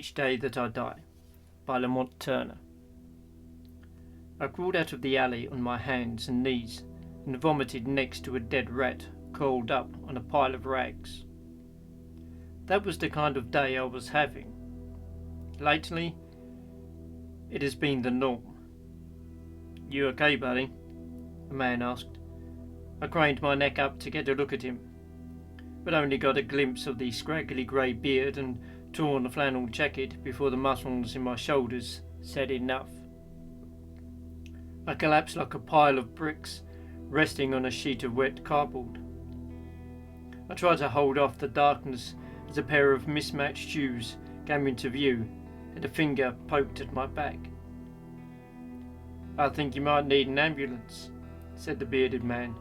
Each Day That I Die by Lamont Turner. I crawled out of the alley on my hands and knees and vomited next to a dead rat curled up on a pile of rags. That was the kind of day I was having. Lately, it has been the norm. "You okay, buddy?" a man asked. I craned my neck up to get a look at him, but only got a glimpse of the scraggly grey beard and torn flannel jacket before the muscles in my shoulders said enough. I collapsed like a pile of bricks resting on a sheet of wet cardboard. I tried to hold off the darkness as a pair of mismatched shoes came into view and a finger poked at my back. "I think you might need an ambulance," said the bearded man,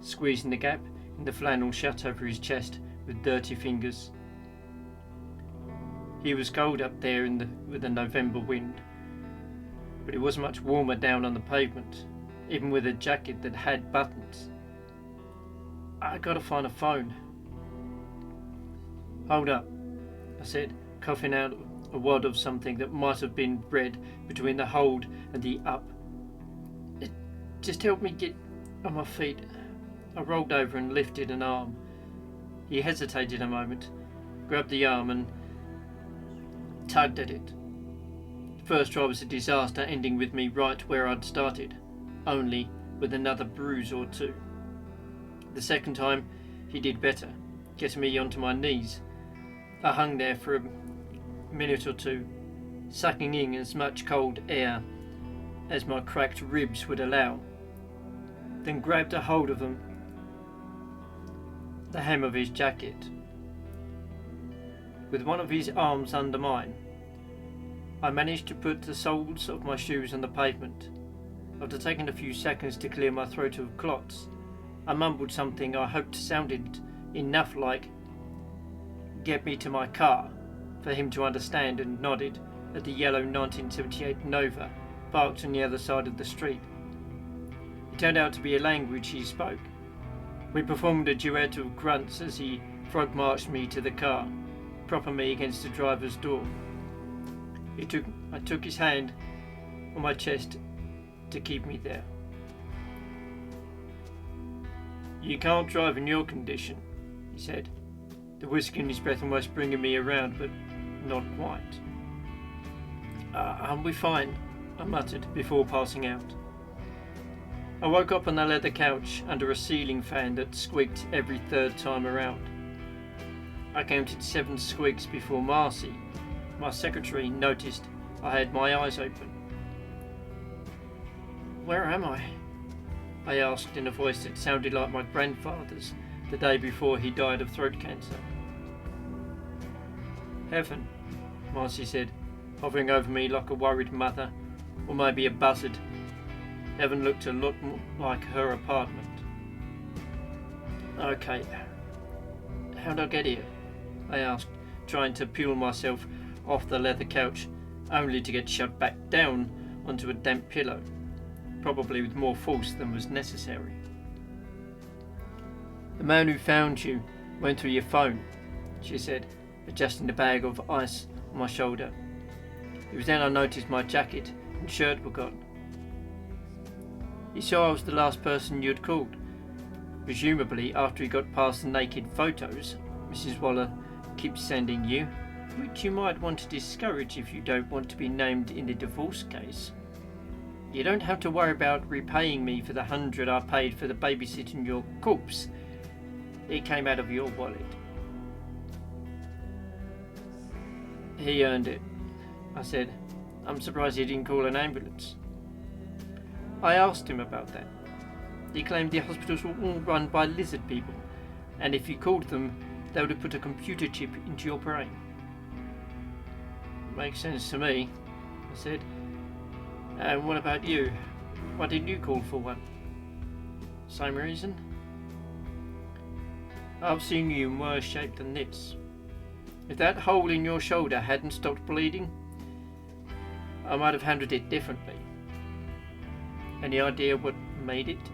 squeezing the gap in the flannel shut over his chest with dirty fingers. He was cold up there with the November wind, but it was much warmer down on the pavement, even with a jacket that had buttons. "I gotta find a phone." "Hold up," I said, coughing out a wad of something that might have been bread between the hold and the up. "Just help me get on my feet." I rolled over and lifted an arm. He hesitated a moment, grabbed the arm and tugged at it. The first try was a disaster, ending with me right where I'd started, only with another bruise or two. The second time he did better, getting me onto my knees. I hung there for a minute or two, sucking in as much cold air as my cracked ribs would allow, then grabbed a hold of the hem of his jacket. With one of his arms under mine, I managed to put the soles of my shoes on the pavement. After taking a few seconds to clear my throat of clots, I mumbled something I hoped sounded enough like "Get me to my car" for him to understand, and nodded at the yellow 1978 Nova parked on the other side of the street. It turned out to be a language he spoke. We performed a duet of grunts as he frog marched me to the car, propping me against the driver's door. I took his hand on my chest to keep me there. "You can't drive in your condition," he said, the whiskey in his breath almost bringing me around, but not quite. Aren't we fine?" I muttered before passing out. I woke up on the leather couch under a ceiling fan that squeaked every third time around. I counted 7 squeaks before Marcy, my secretary, noticed I had my eyes open. "Where am I?" I asked in a voice that sounded like my grandfather's the day before he died of throat cancer. "Heaven," Marcy said, hovering over me like a worried mother, or maybe a buzzard. Heaven looked a lot more like her apartment. "Okay, how'd I get here?" I asked, trying to peel myself off the leather couch, only to get shoved back down onto a damp pillow, probably with more force than was necessary. "The man who found you went through your phone," she said, adjusting the bag of ice on my shoulder. It was then I noticed my jacket and shirt were gone. "He saw I was the last person you'd called, presumably after he got past the naked photos Mrs. Waller keeps sending you, which you might want to discourage if you don't want to be named in the divorce case. You don't have to worry about repaying me for the $100 I paid for the babysitting your corpse. It came out of your wallet." "He earned it," I said. "I'm surprised he didn't call an ambulance." I asked him about that. He claimed the hospitals were all run by lizard people, and if you called them, they would have put a computer chip into your brain. "Makes sense to me," I said. "And what about you? Why didn't you call for one?" "Same reason. I've seen you in worse shape than this. If that hole in your shoulder hadn't stopped bleeding, I might have handled it differently. Any idea what made it?"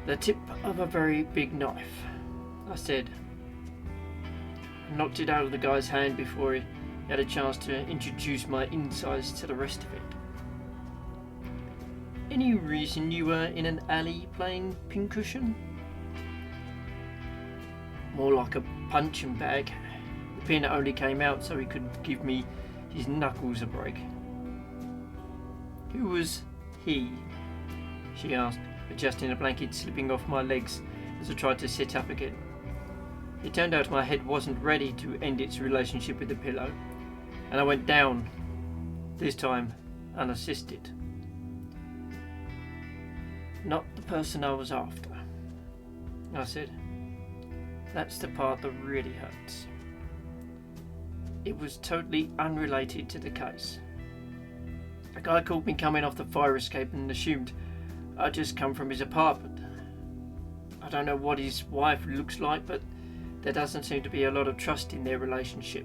"The tip of a very big knife," I said. I knocked it out of the guy's hand before he had a chance to introduce my insides to the rest of it. Any reason you were in an alley playing pincushion? More like a punching bag. The pin only came out so he could give me his knuckles a break. Who was he? She asked, adjusting the blanket slipping off my legs as I tried to sit up again. It turned out my head wasn't ready to end its relationship with the pillow, and I went down, this time unassisted. Not the person I was after, I said. That's the part that really hurts. It was totally unrelated to the case. A guy caught me coming off the fire escape and assumed I'd just come from his apartment. I don't know what his wife looks like, but there doesn't seem to be a lot of trust in their relationship.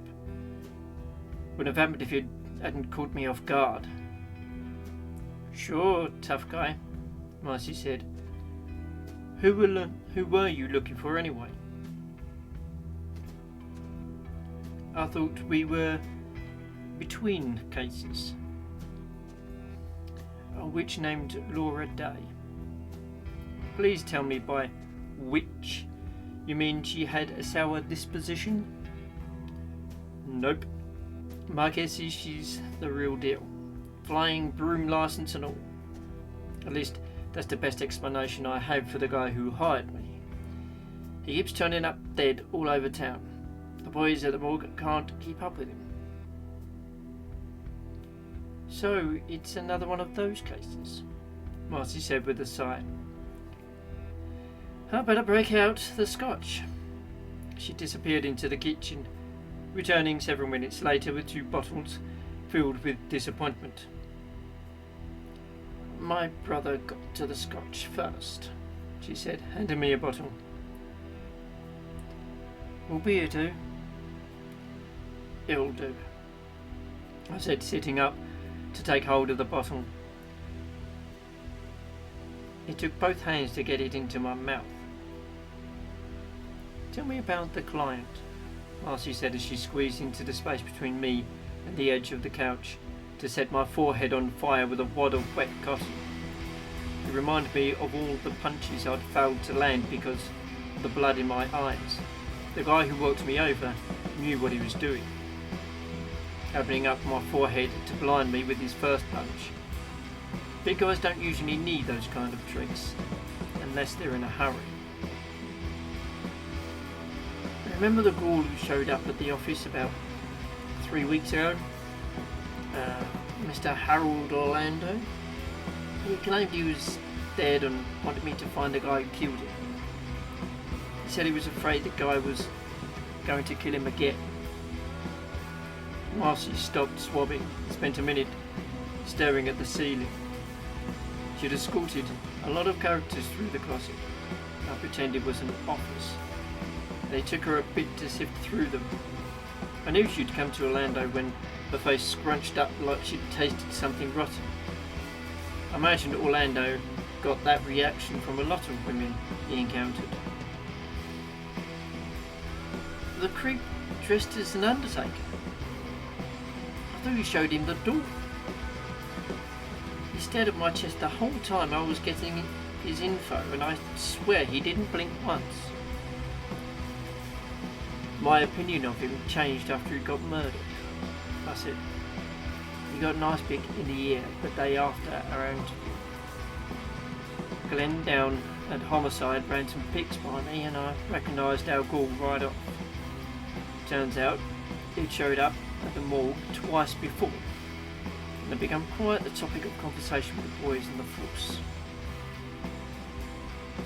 Wouldn't have happened if you hadn't caught me off guard. Sure, tough guy, Marcy said. Who were you looking for anyway? I thought we were between cases. A witch named Laura Day. Please tell me by witch you mean she had a sour disposition? Nope. My guess is she's the real deal. Flying broom license and all. At least that's the best explanation I have for the guy who hired me. He keeps turning up dead all over town. The boys at the morgue can't keep up with him. So it's another one of those cases, Marcy said with a sigh. I better break out the scotch. She disappeared into the kitchen, returning several minutes later with 2 bottles filled with disappointment. My brother got to the scotch first, she said, handing me a bottle. Will beer do? It'll do, I said, sitting up to take hold of the bottle. It took both hands to get it into my mouth. Tell me about the client, Marcy said as she squeezed into the space between me and the edge of the couch to set my forehead on fire with a wad of wet cotton. It reminded me of all the punches I'd failed to land because of the blood in my eyes. The guy who walked me over knew what he was doing, opening up my forehead to blind me with his first punch. Big guys don't usually need those kind of tricks, unless they're in a hurry. Remember the ghoul who showed up at the office about 3 weeks ago? Mr. Harold Orlando? He claimed he was dead and wanted me to find the guy who killed him. He said he was afraid the guy was going to kill him again. Marcy stopped swabbing and spent a minute staring at the ceiling. She'd escorted a lot of characters through the closet. I pretended it was an office. They took her a bit to sift through them. I knew she'd come to Orlando when her face scrunched up like she'd tasted something rotten. I imagined Orlando got that reaction from a lot of women he encountered. The creep dressed as an undertaker. I thought he showed him the door. He stared at my chest the whole time I was getting his info, and I swear he didn't blink once. My opinion of him changed after he got murdered, I said. He got a nice big in the ear the day after our interview. Glenn down at Homicide ran some pics by me and I recognised our ghoul right off. Turns out he'd showed up at the morgue twice before and had become quite the topic of conversation with the boys in the force.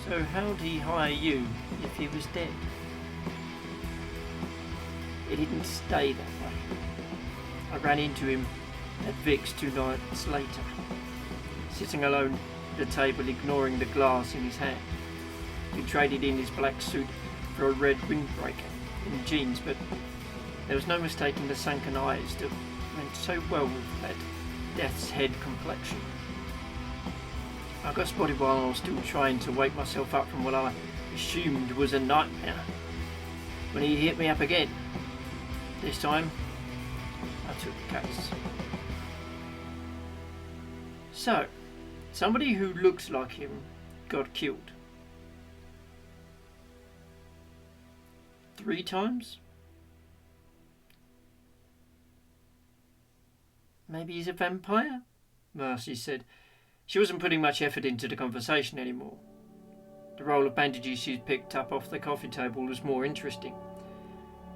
So how'd he hire you if he was dead? It didn't stay that way. I ran into him at Vic's 2 nights later, sitting alone at a table ignoring the glass in his hand. He traded in his black suit for a red windbreaker and jeans, but there was no mistaking the sunken eyes that went so well with that death's head complexion. I got spotted while I was still trying to wake myself up from what I assumed was a nightmare. When he hit me up again, This time, I took the case. So, somebody who looked like him got killed. 3 times? Maybe he's a vampire? Marcy said. She wasn't putting much effort into the conversation anymore. The roll of bandages she'd picked up off the coffee table was more interesting.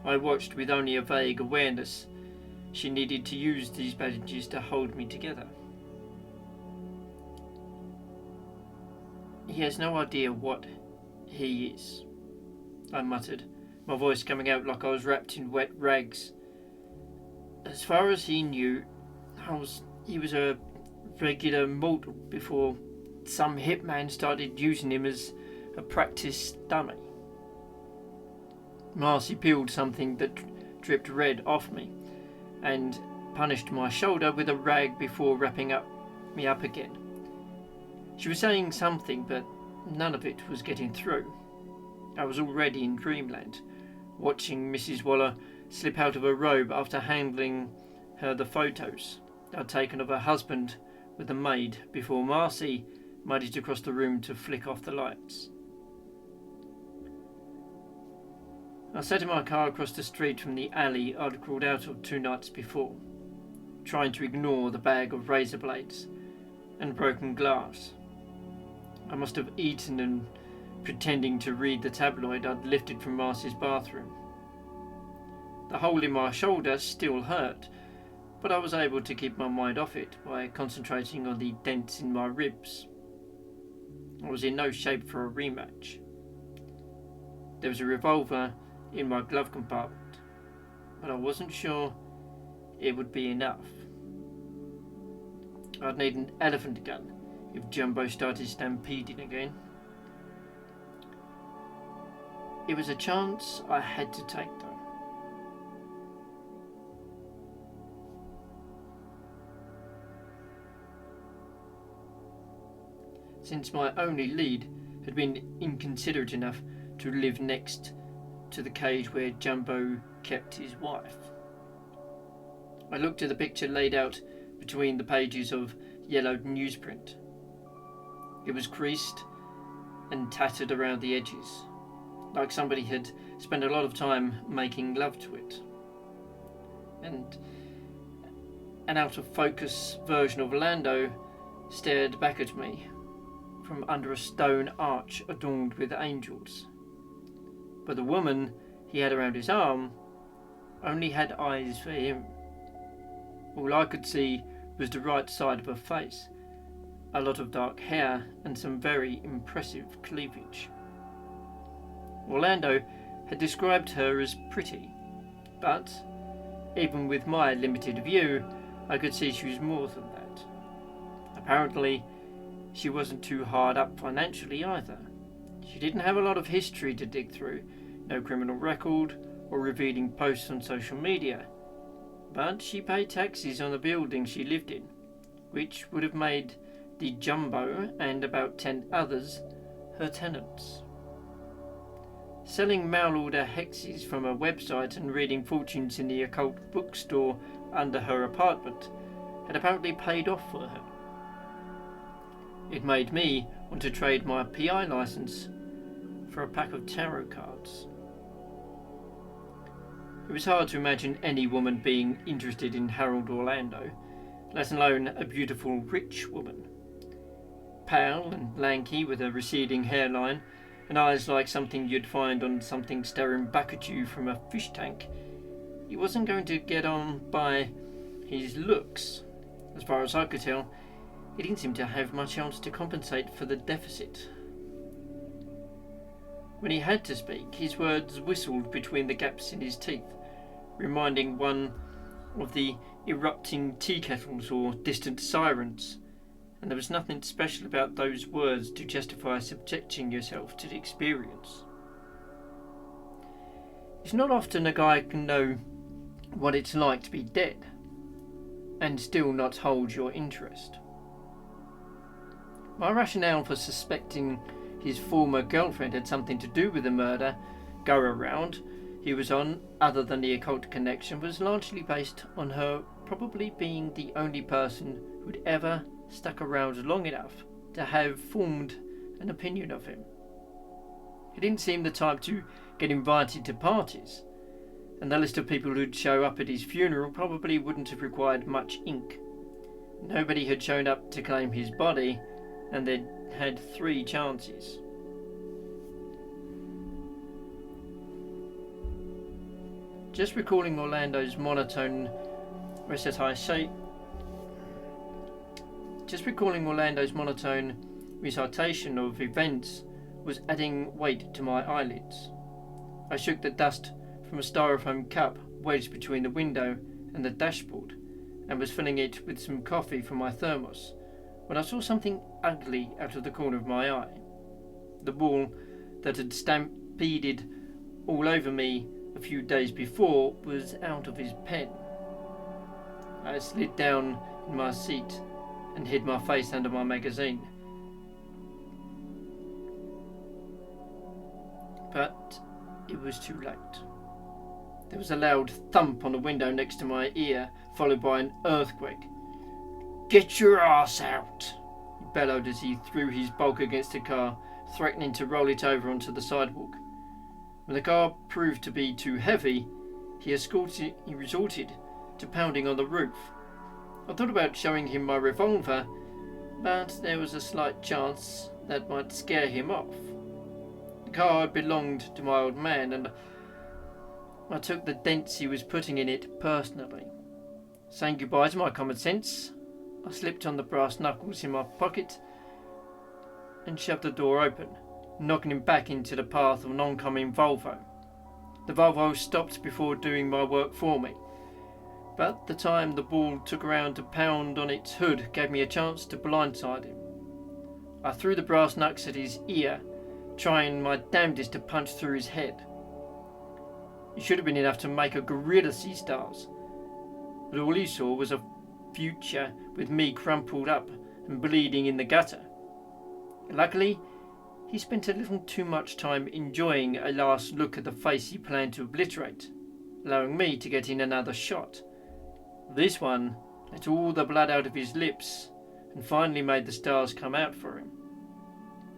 I watched with only a vague awareness she needed to use these bandages to hold me together. He has no idea what he is, I muttered, my voice coming out like I was wrapped in wet rags. As far as he knew, he was a regular mortal before some hitman started using him as a practice dummy. Marcy peeled something that dripped red off me and punished my shoulder with a rag before wrapping me up again. She was saying something, but none of it was getting through. I was already in dreamland, watching Mrs. Waller slip out of her robe after handing her the photos I'd taken of her husband with the maid before Marcy muddied across the room to flick off the lights. I sat in my car across the street from the alley I'd crawled out of 2 nights before, trying to ignore the bag of razor blades and broken glass. I must have eaten and pretending to read the tabloid I'd lifted from Marcy's bathroom. The hole in my shoulder still hurt, but I was able to keep my mind off it by concentrating on the dents in my ribs. I was in no shape for a rematch. There was a revolver in my glove compartment, but I wasn't sure it would be enough. I'd need an elephant gun if Jumbo started stampeding again. It was a chance I had to take, though. Since my only lead had been inconsiderate enough to live next to the cage where Jumbo kept his wife. I looked at the picture laid out between the pages of yellowed newsprint. It was creased and tattered around the edges, like somebody had spent a lot of time making love to it. And an out-of-focus version of Lando stared back at me from under a stone arch adorned with angels. But the woman he had around his arm only had eyes for him. All I could see was the right side of her face, a lot of dark hair and some very impressive cleavage. Orlando had described her as pretty, but even with my limited view, I could see she was more than that. Apparently, she wasn't too hard up financially either. She didn't have a lot of history to dig through, no criminal record or revealing posts on social media, but she paid taxes on the building she lived in, which would have made the Jumbo and about 10 others her tenants. Selling mail-order hexes from a website and reading fortunes in the occult bookstore under her apartment had apparently paid off for her. It made me want to trade my PI license for a pack of tarot cards. It was hard to imagine any woman being interested in Harold Orlando, let alone a beautiful rich woman. Pale and lanky with a receding hairline and eyes like something you'd find on something staring back at you from a fish tank, he wasn't going to get on by his looks. As far as I could tell, he didn't seem to have much else to compensate for the deficit. When he had to speak, his words whistled between the gaps in his teeth, reminding one of the erupting tea kettles or distant sirens, and there was nothing special about those words to justify subjecting yourself to the experience. It's not often a guy can know what it's like to be dead, and still not hold your interest. My rationale for suspecting his former girlfriend had something to do with the murder go around. he was on, other than the occult connection, was largely based on her probably being the only person who'd ever stuck around long enough to have formed an opinion of him. He didn't seem the type to get invited to parties, and the list of people who'd show up at his funeral probably wouldn't have required much ink. Nobody had shown up to claim his body, and they'd had 3 chances. Just recalling Orlando's monotone recitation of events was adding weight to my eyelids. I shook the dust from a styrofoam cup wedged between the window and the dashboard and was filling it with some coffee from my thermos when I saw something ugly out of the corner of my eye. The ball that had stampeded all over me a few days before was out of his pen. I slid down in my seat and hid my face under my magazine. But it was too late. There was a loud thump on the window next to my ear, followed by an earthquake. "Get your ass out!" he bellowed as he threw his bulk against the car, threatening to roll it over onto the sidewalk. When the car proved to be too heavy, he resorted to pounding on the roof. I thought about showing him my revolver, but there was a slight chance that might scare him off. The car belonged to my old man, and I took the dents he was putting in it personally. Saying goodbye to my common sense, I slipped on the brass knuckles in my pocket and shoved the door open, knocking him back into the path of an oncoming Volvo. The Volvo stopped before doing my work for me, but the time the ball took around to pound on its hood gave me a chance to blindside him. I threw the brass knucks at his ear, trying my damnedest to punch through his head. It should have been enough to make a gorilla see stars, but all he saw was a future with me crumpled up and bleeding in the gutter. Luckily, he spent a little too much time enjoying a last look at the face he planned to obliterate, allowing me to get in another shot. This one let all the blood out of his lips and finally made the stars come out for him.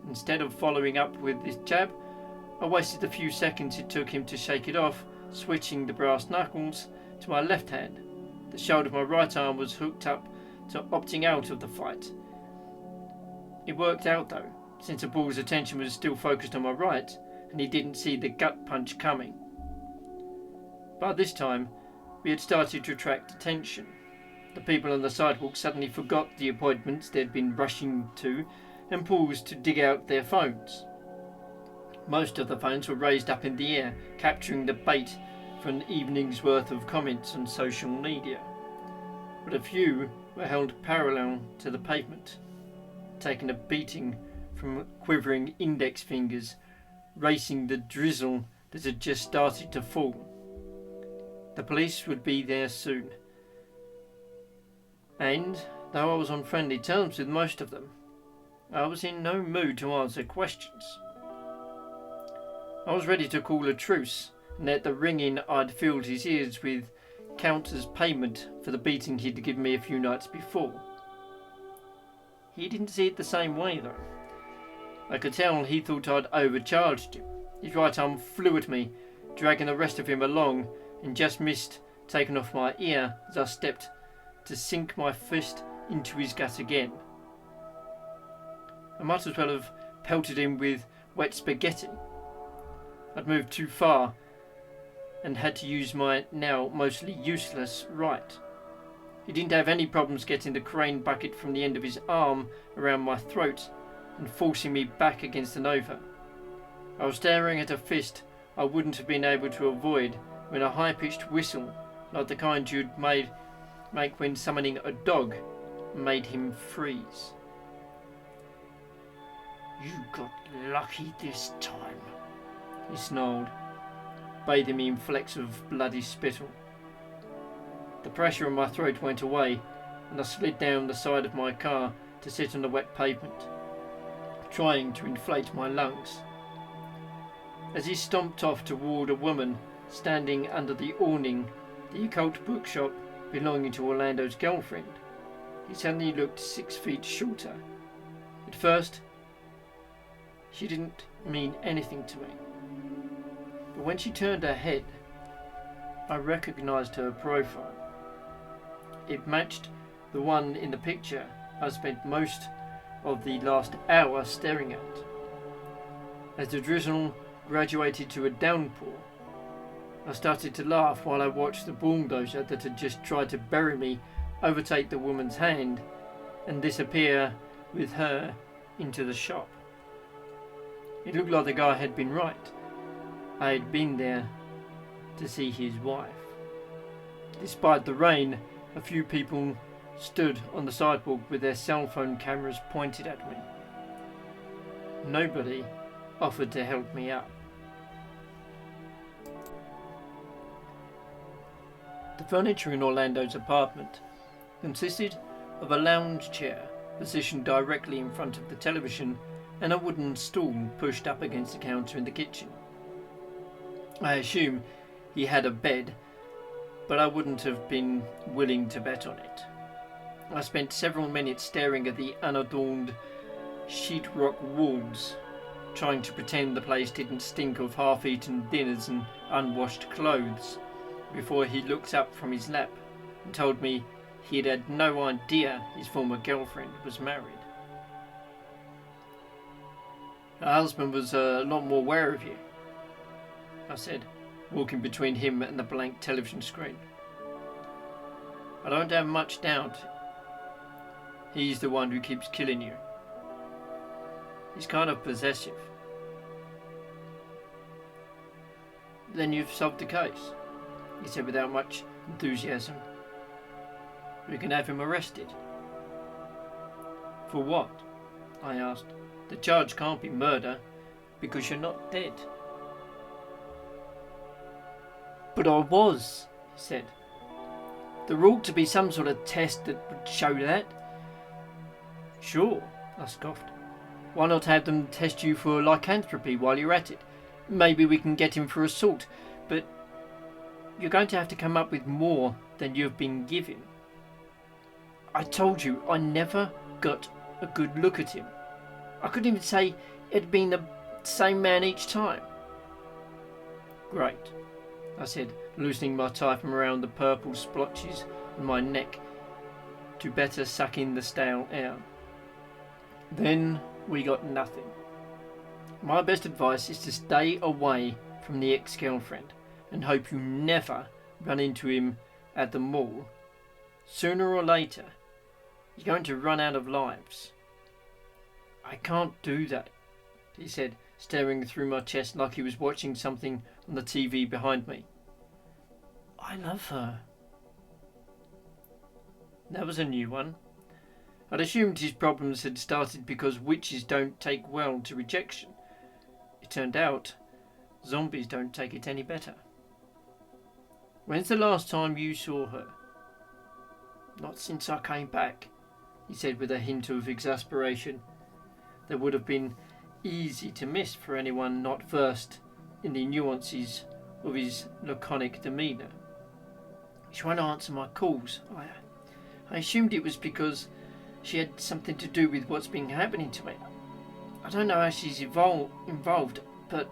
Instead of following up with this jab, I wasted the few seconds it took him to shake it off, switching the brass knuckles to my left hand. The shoulder of my right arm was hooked up to opting out of the fight. It worked out though, since the bull's attention was still focused on my right, and he didn't see the gut punch coming. By this time, we had started to attract attention. The people on the sidewalk suddenly forgot the appointments they'd been rushing to and paused to dig out their phones. Most of the phones were raised up in the air, capturing the bait for an evening's worth of comments on social media. But a few were held parallel to the pavement, taking a beating from quivering index fingers, racing the drizzle that had just started to fall. The police would be there soon. And, though I was on friendly terms with most of them, I was in no mood to answer questions. I was ready to call a truce and let the ringing I'd filled his ears with count as payment for the beating he'd given me a few nights before. He didn't see it the same way though. I could tell he thought I'd overcharged him. His right arm flew at me, dragging the rest of him along, and just missed taking off my ear as I stepped to sink my fist into his gut again. I might as well have pelted him with wet spaghetti. I'd moved too far and had to use my now mostly useless right. He didn't have any problems getting the crane bucket from the end of his arm around my throat and forcing me back against the Nova. I was staring at a fist I wouldn't have been able to avoid when a high-pitched whistle, like the kind you'd make when summoning a dog, made him freeze. "You got lucky this time," he snarled, bathing me in flecks of bloody spittle. The pressure on my throat went away, and I slid down the side of my car to sit on the wet pavement, trying to inflate my lungs. As he stomped off toward a woman standing under the awning, the occult bookshop belonging to Orlando's girlfriend. He suddenly looked 6 feet shorter. At first, she didn't mean anything to me. But when she turned her head, I recognized her profile. It matched the one in the picture I spent most of the last hour staring at. As the drizzle graduated to a downpour, I started to laugh while I watched the bulldozer that had just tried to bury me overtake the woman's hand and disappear with her into the shop. It looked like the guy had been right. I had been there to see his wife. Despite the rain, a few people stood on the sidewalk with their cell phone cameras pointed at me. Nobody offered to help me up. The furniture in Orlando's apartment consisted of a lounge chair positioned directly in front of the television and a wooden stool pushed up against the counter in the kitchen. I assume he had a bed, but I wouldn't have been willing to bet on it. I spent several minutes staring at the unadorned sheetrock walls, trying to pretend the place didn't stink of half-eaten dinners and unwashed clothes, before he looked up from his lap and told me he had no idea his former girlfriend was married. Her husband was a lot more aware of you, I said, walking between him and the blank television screen. I don't have much doubt he's the one who keeps killing you. He's kind of possessive. Then you've solved the case, he said without much enthusiasm. We can have him arrested. For what? I asked. The charge can't be murder, because you're not dead. But I was, he said. There ought to be some sort of test that would show that. Sure, I scoffed. Why not have them test you for lycanthropy while you're at it? Maybe we can get him for assault, but you're going to have to come up with more than you've been given. I told you I never got a good look at him. I couldn't even say it had been the same man each time. Great, I said, loosening my tie from around the purple splotches on my neck to better suck in the stale air. Then we got nothing. My best advice is to stay away from the ex-girlfriend and hope you never run into him at the mall. Sooner or later, you're going to run out of lives. I can't do that, he said, staring through my chest like he was watching something on the TV behind me. I love her. That was a new one. I'd assumed his problems had started because witches don't take well to rejection. It turned out zombies don't take it any better. When's the last time you saw her? Not since I came back, he said with a hint of exasperation that would have been easy to miss for anyone not versed in the nuances of his laconic demeanour. She won't answer my calls. I assumed it was because she had something to do with what's been happening to me. I don't know how she's involved, but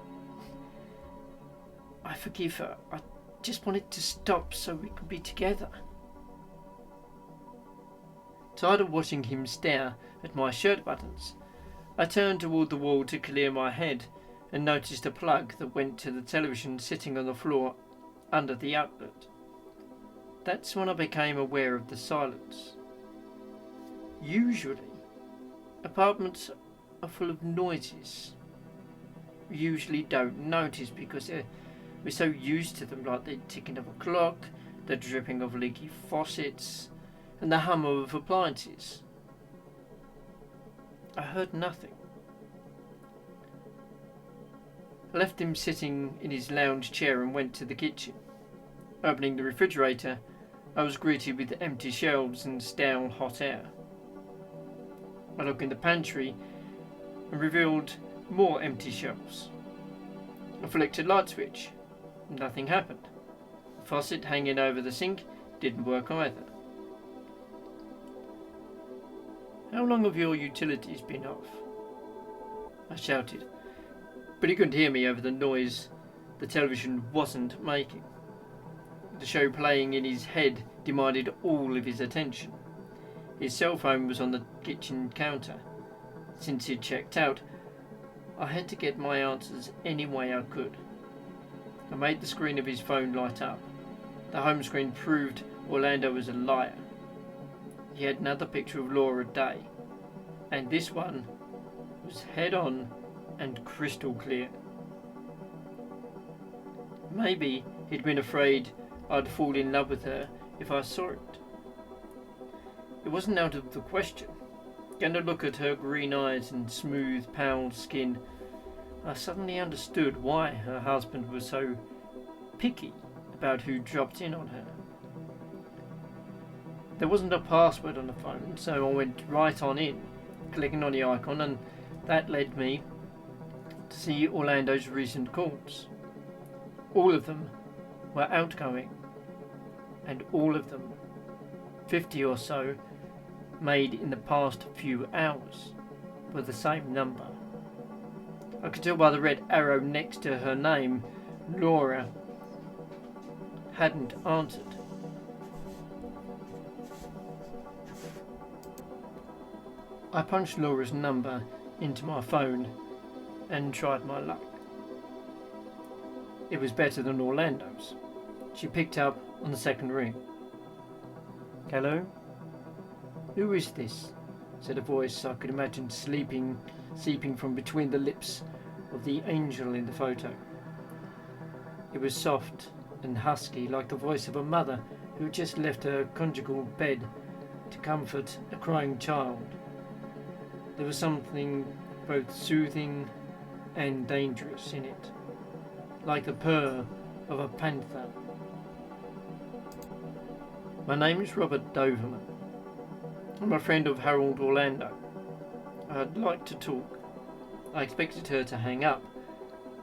I forgive her. I just want it to stop so we can be together. Tired of watching him stare at my shirt buttons, I turned toward the wall to clear my head and noticed a plug that went to the television sitting on the floor under the outlet. That's when I became aware of the silence. Usually, apartments are full of noises. We usually don't notice because we're so used to them, like the ticking of a clock, the dripping of leaky faucets, and the hum of appliances. I heard nothing. I left him sitting in his lounge chair and went to the kitchen. Opening the refrigerator, I was greeted with empty shelves and stale hot air. I looked in the pantry and revealed more empty shelves. I flicked a light switch Nothing happened. The faucet hanging over the sink didn't work either. How long have your utilities been off? I shouted, but he couldn't hear me over the noise the television wasn't making. The show playing in his head demanded all of his attention. His cell phone was on the kitchen counter. Since he'd checked out, I had to get my answers any way I could. I made the screen of his phone light up. The home screen proved Orlando was a liar. He had another picture of Laura Day, and this one was head on and crystal clear. Maybe he'd been afraid I'd fall in love with her if I saw it. It wasn't out of the question. Getting to look at her green eyes and smooth, pale skin, I suddenly understood why her husband was so picky about who dropped in on her. There wasn't a password on the phone, so I went right on in, clicking on the icon, and that led me to see Orlando's recent calls. All of them were outgoing, and all of them, 50 or so, made in the past few hours, were the same number. I could tell by the red arrow next to her name, Laura hadn't answered. I punched Laura's number into my phone and tried my luck. It was better than Orlando's. She picked up on the second ring. "Hello? Who is this?" said a voice I could imagine seeping from between the lips of the angel in the photo. It was soft and husky, like the voice of a mother who had just left her conjugal bed to comfort a crying child. There was something both soothing and dangerous in it, like the purr of a panther. "My name is Robert Doverman. I'm a friend of Harold Orlando. I'd like to talk." I expected her to hang up,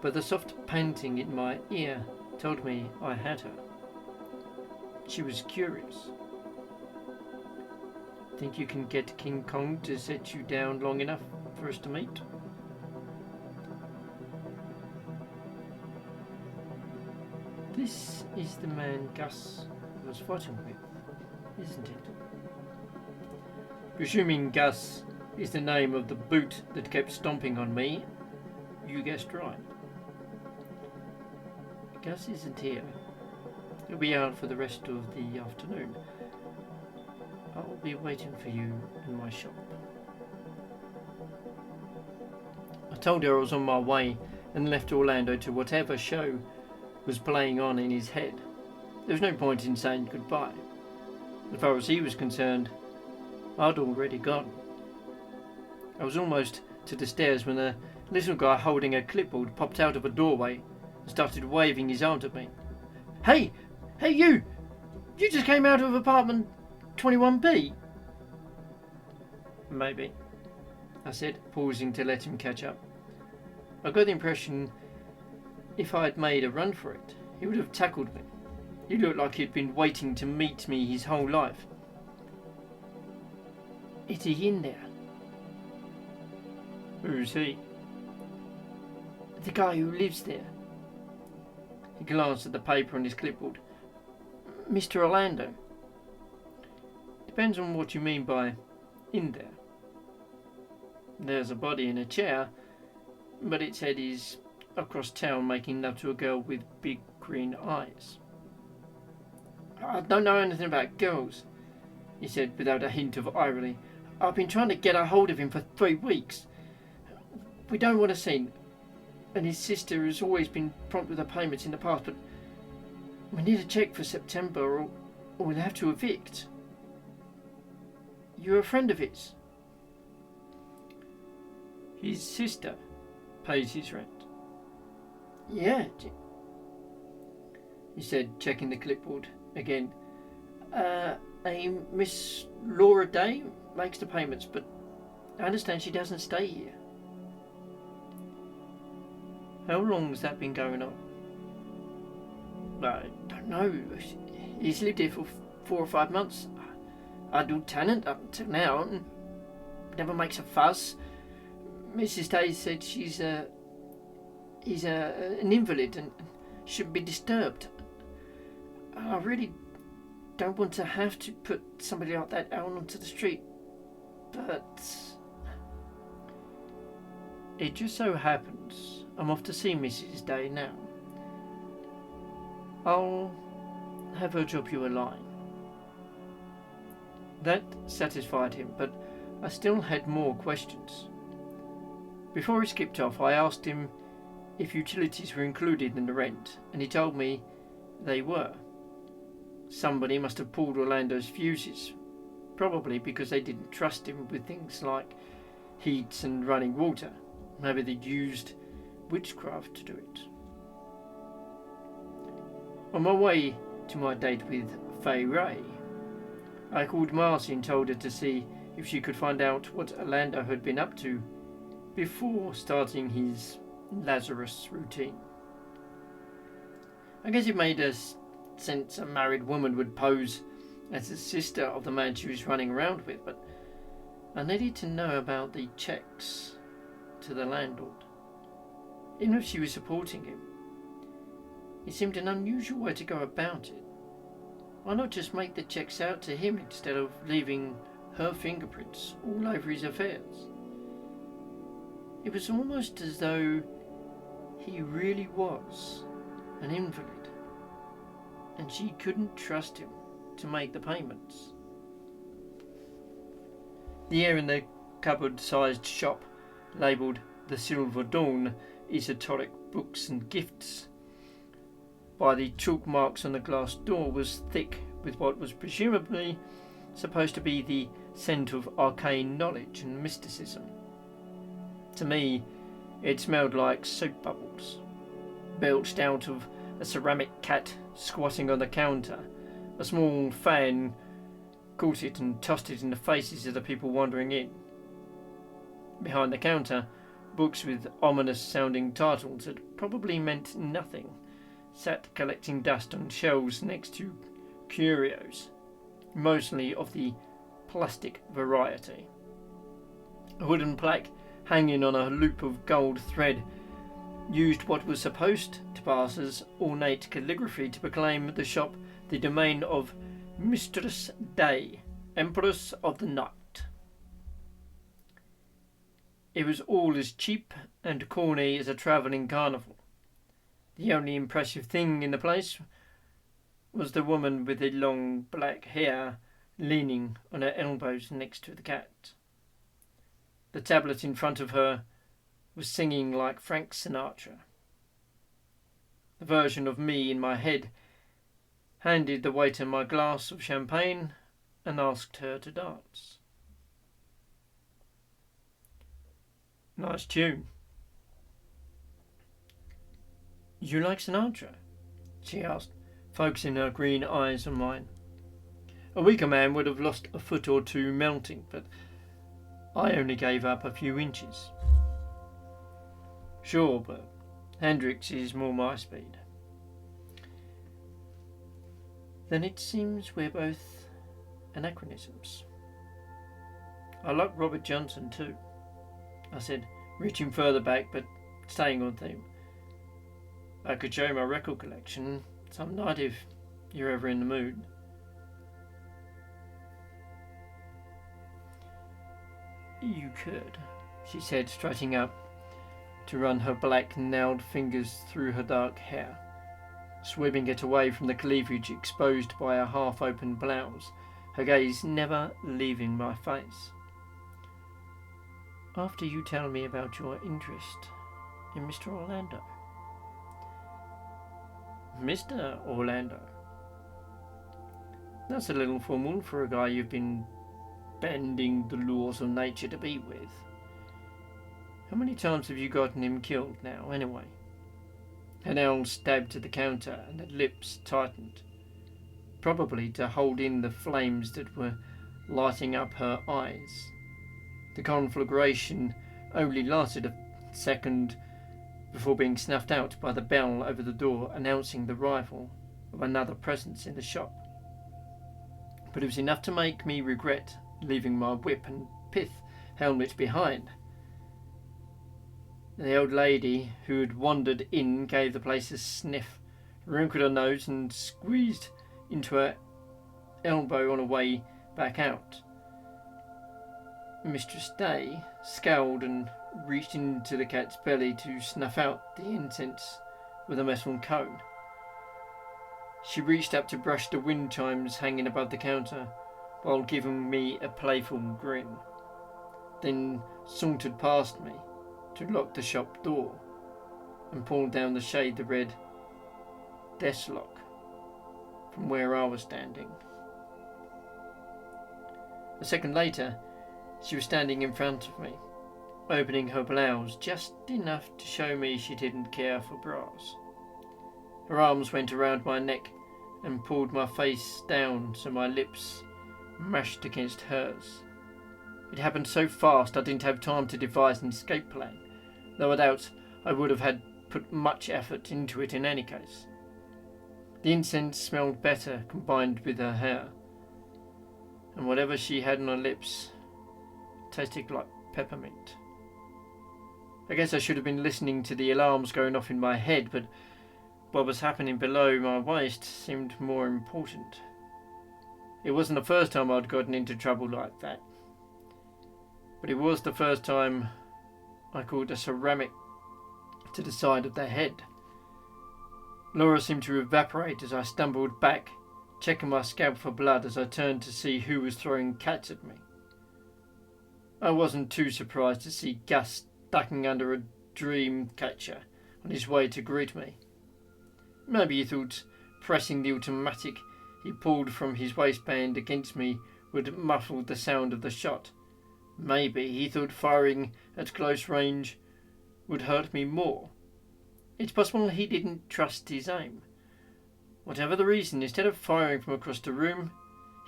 but the soft panting in my ear told me I had her. She was curious. "Think you can get King Kong to set you down long enough for us to meet?" "This is the man Gus was fighting with, isn't it?" "Presuming Gus is the name of the boot that kept stomping on me, you guessed right." "Gus isn't here. He'll be out for the rest of the afternoon. I'll be waiting for you in my shop." I told her I was on my way and left Orlando to whatever show was playing on in his head. There was no point in saying goodbye. As far as he was concerned, I'd already gone. I was almost to the stairs when a little guy holding a clipboard popped out of a doorway and started waving his arms at me. Hey you! You just came out of apartment 21B?" "Maybe," I said, pausing to let him catch up. I got the impression if I had made a run for it, he would have tackled me. He looked like he'd been waiting to meet me his whole life. "Is he in there?" "Who's he?" "The guy who lives there." He glanced at the paper on his clipboard. "Mr. Orlando." "Depends on what you mean by in there. There's a body in a chair, but its head is across town making love to a girl with big green eyes." "I don't know anything about girls," he said without a hint of irony. "I've been trying to get a hold of him for 3 weeks. We don't want a scene, and his sister has always been prompt with her payments in the past, but we need a check for September or we'll have to evict." "You're a friend of his?" "His sister pays his rent." "Yeah," he said, checking the clipboard again. A Miss Laura Day makes the payments, but I understand she doesn't stay here." "How long has that been going on?" I don't know. He's lived here for 4 or 5 months. I do tenant up until now, and never makes a fuss. Mrs. Day said he's an invalid and shouldn't be disturbed. I really don't want to have to put somebody like that out onto the street, but it just so happens I'm off to see Mrs. Day now. I'll have her drop you a line. That satisfied him, but I still had more questions. Before he skipped off, I asked him if utilities were included in the rent, and he told me they were. Somebody must have pulled Orlando's fuses, probably because they didn't trust him with things like heat and running water. Maybe they'd used witchcraft to do it. On my way to my date with Fay Ray, I called Marcy and told her to see if she could find out what Orlando had been up to before starting his Lazarus routine. I guess it made us sense a married woman would pose as the sister of the man she was running around with, but I needed to know about the checks to the landlord. Even if she was supporting him, it seemed an unusual way to go about it. Why not just make the checks out to him instead of leaving her fingerprints all over his affairs? It was almost as though he really was an invalid, and she couldn't trust him to make the payments. The air in the cupboard-sized shop, labelled the Silver Dawn, esoteric books and gifts, by the chalk marks on the glass door, was thick with what was presumably supposed to be the scent of arcane knowledge and mysticism. To me, it smelled like soap bubbles, belched out of a ceramic cat squatting on the counter. A small fan caught it and tossed it in the faces of the people wandering in. Behind the counter, books with ominous-sounding titles that probably meant nothing sat collecting dust on shelves next to curios, mostly of the plastic variety. A wooden plaque hanging on a loop of gold thread used what was supposed to pass as ornate calligraphy to proclaim the shop the domain of Mistress Day, Empress of the Night. It was all as cheap and corny as a travelling carnival. The only impressive thing in the place was the woman with the long black hair leaning on her elbows next to the cat. The tablet in front of her was singing like Frank Sinatra. The version of me in my head handed the waiter my glass of champagne and asked her to dance. Nice tune. You like Sinatra? She asked, focusing her green eyes on mine. A weaker man would have lost a foot or two melting, but I only gave up a few inches. Sure, but Hendrix is more my speed. Then it seems we're both anachronisms. I like Robert Johnson too, I said, reaching further back but staying on theme. I could show you my record collection some night if you're ever in the mood. You could, she said, straighting up to run her black nailed fingers through her dark hair, sweeping it away from the cleavage exposed by a half-open blouse, her gaze never leaving my face. After you tell me about your interest in Mr. Orlando. Mr. Orlando? That's a little formal for a guy you've been bending the laws of nature to be with. How many times have you gotten him killed now, anyway? Her nails stabbed to the counter and her lips tightened, probably to hold in the flames that were lighting up her eyes. The conflagration only lasted a second before being snuffed out by the bell over the door announcing the arrival of another presence in the shop. But it was enough to make me regret leaving my whip and pith helmet behind. The old lady who had wandered in gave the place a sniff, wrinkled her nose and squeezed into her elbow on her way back out. Mistress Day scowled and reached into the cat's belly to snuff out the incense with a metal cone. She reached up to brush the wind chimes hanging above the counter while giving me a playful grin, then sauntered past me to lock the shop door and pulled down the shade that read "Desk Lock" from where I was standing. A second later, she was standing in front of me, opening her blouse just enough to show me she didn't care for bras. Her arms went around my neck and pulled my face down so my lips mashed against hers. It happened so fast I didn't have time to devise an escape plan, though I doubt I would have had put much effort into it in any case. The incense smelled better combined with her hair, and whatever she had on her lips tasted like peppermint. I guess I should have been listening to the alarms going off in my head, but what was happening below my waist seemed more important. It wasn't the first time I'd gotten into trouble like that, but it was the first time I caught a ceramic to the side of the head. Laura seemed to evaporate as I stumbled back, checking my scalp for blood as I turned to see who was throwing cats at me. I wasn't too surprised to see Gus ducking under a dream catcher on his way to greet me. Maybe he thought pressing the automatic he pulled from his waistband against me would muffle the sound of the shot. Maybe he thought firing at close range would hurt me more. It's possible he didn't trust his aim. Whatever the reason, instead of firing from across the room,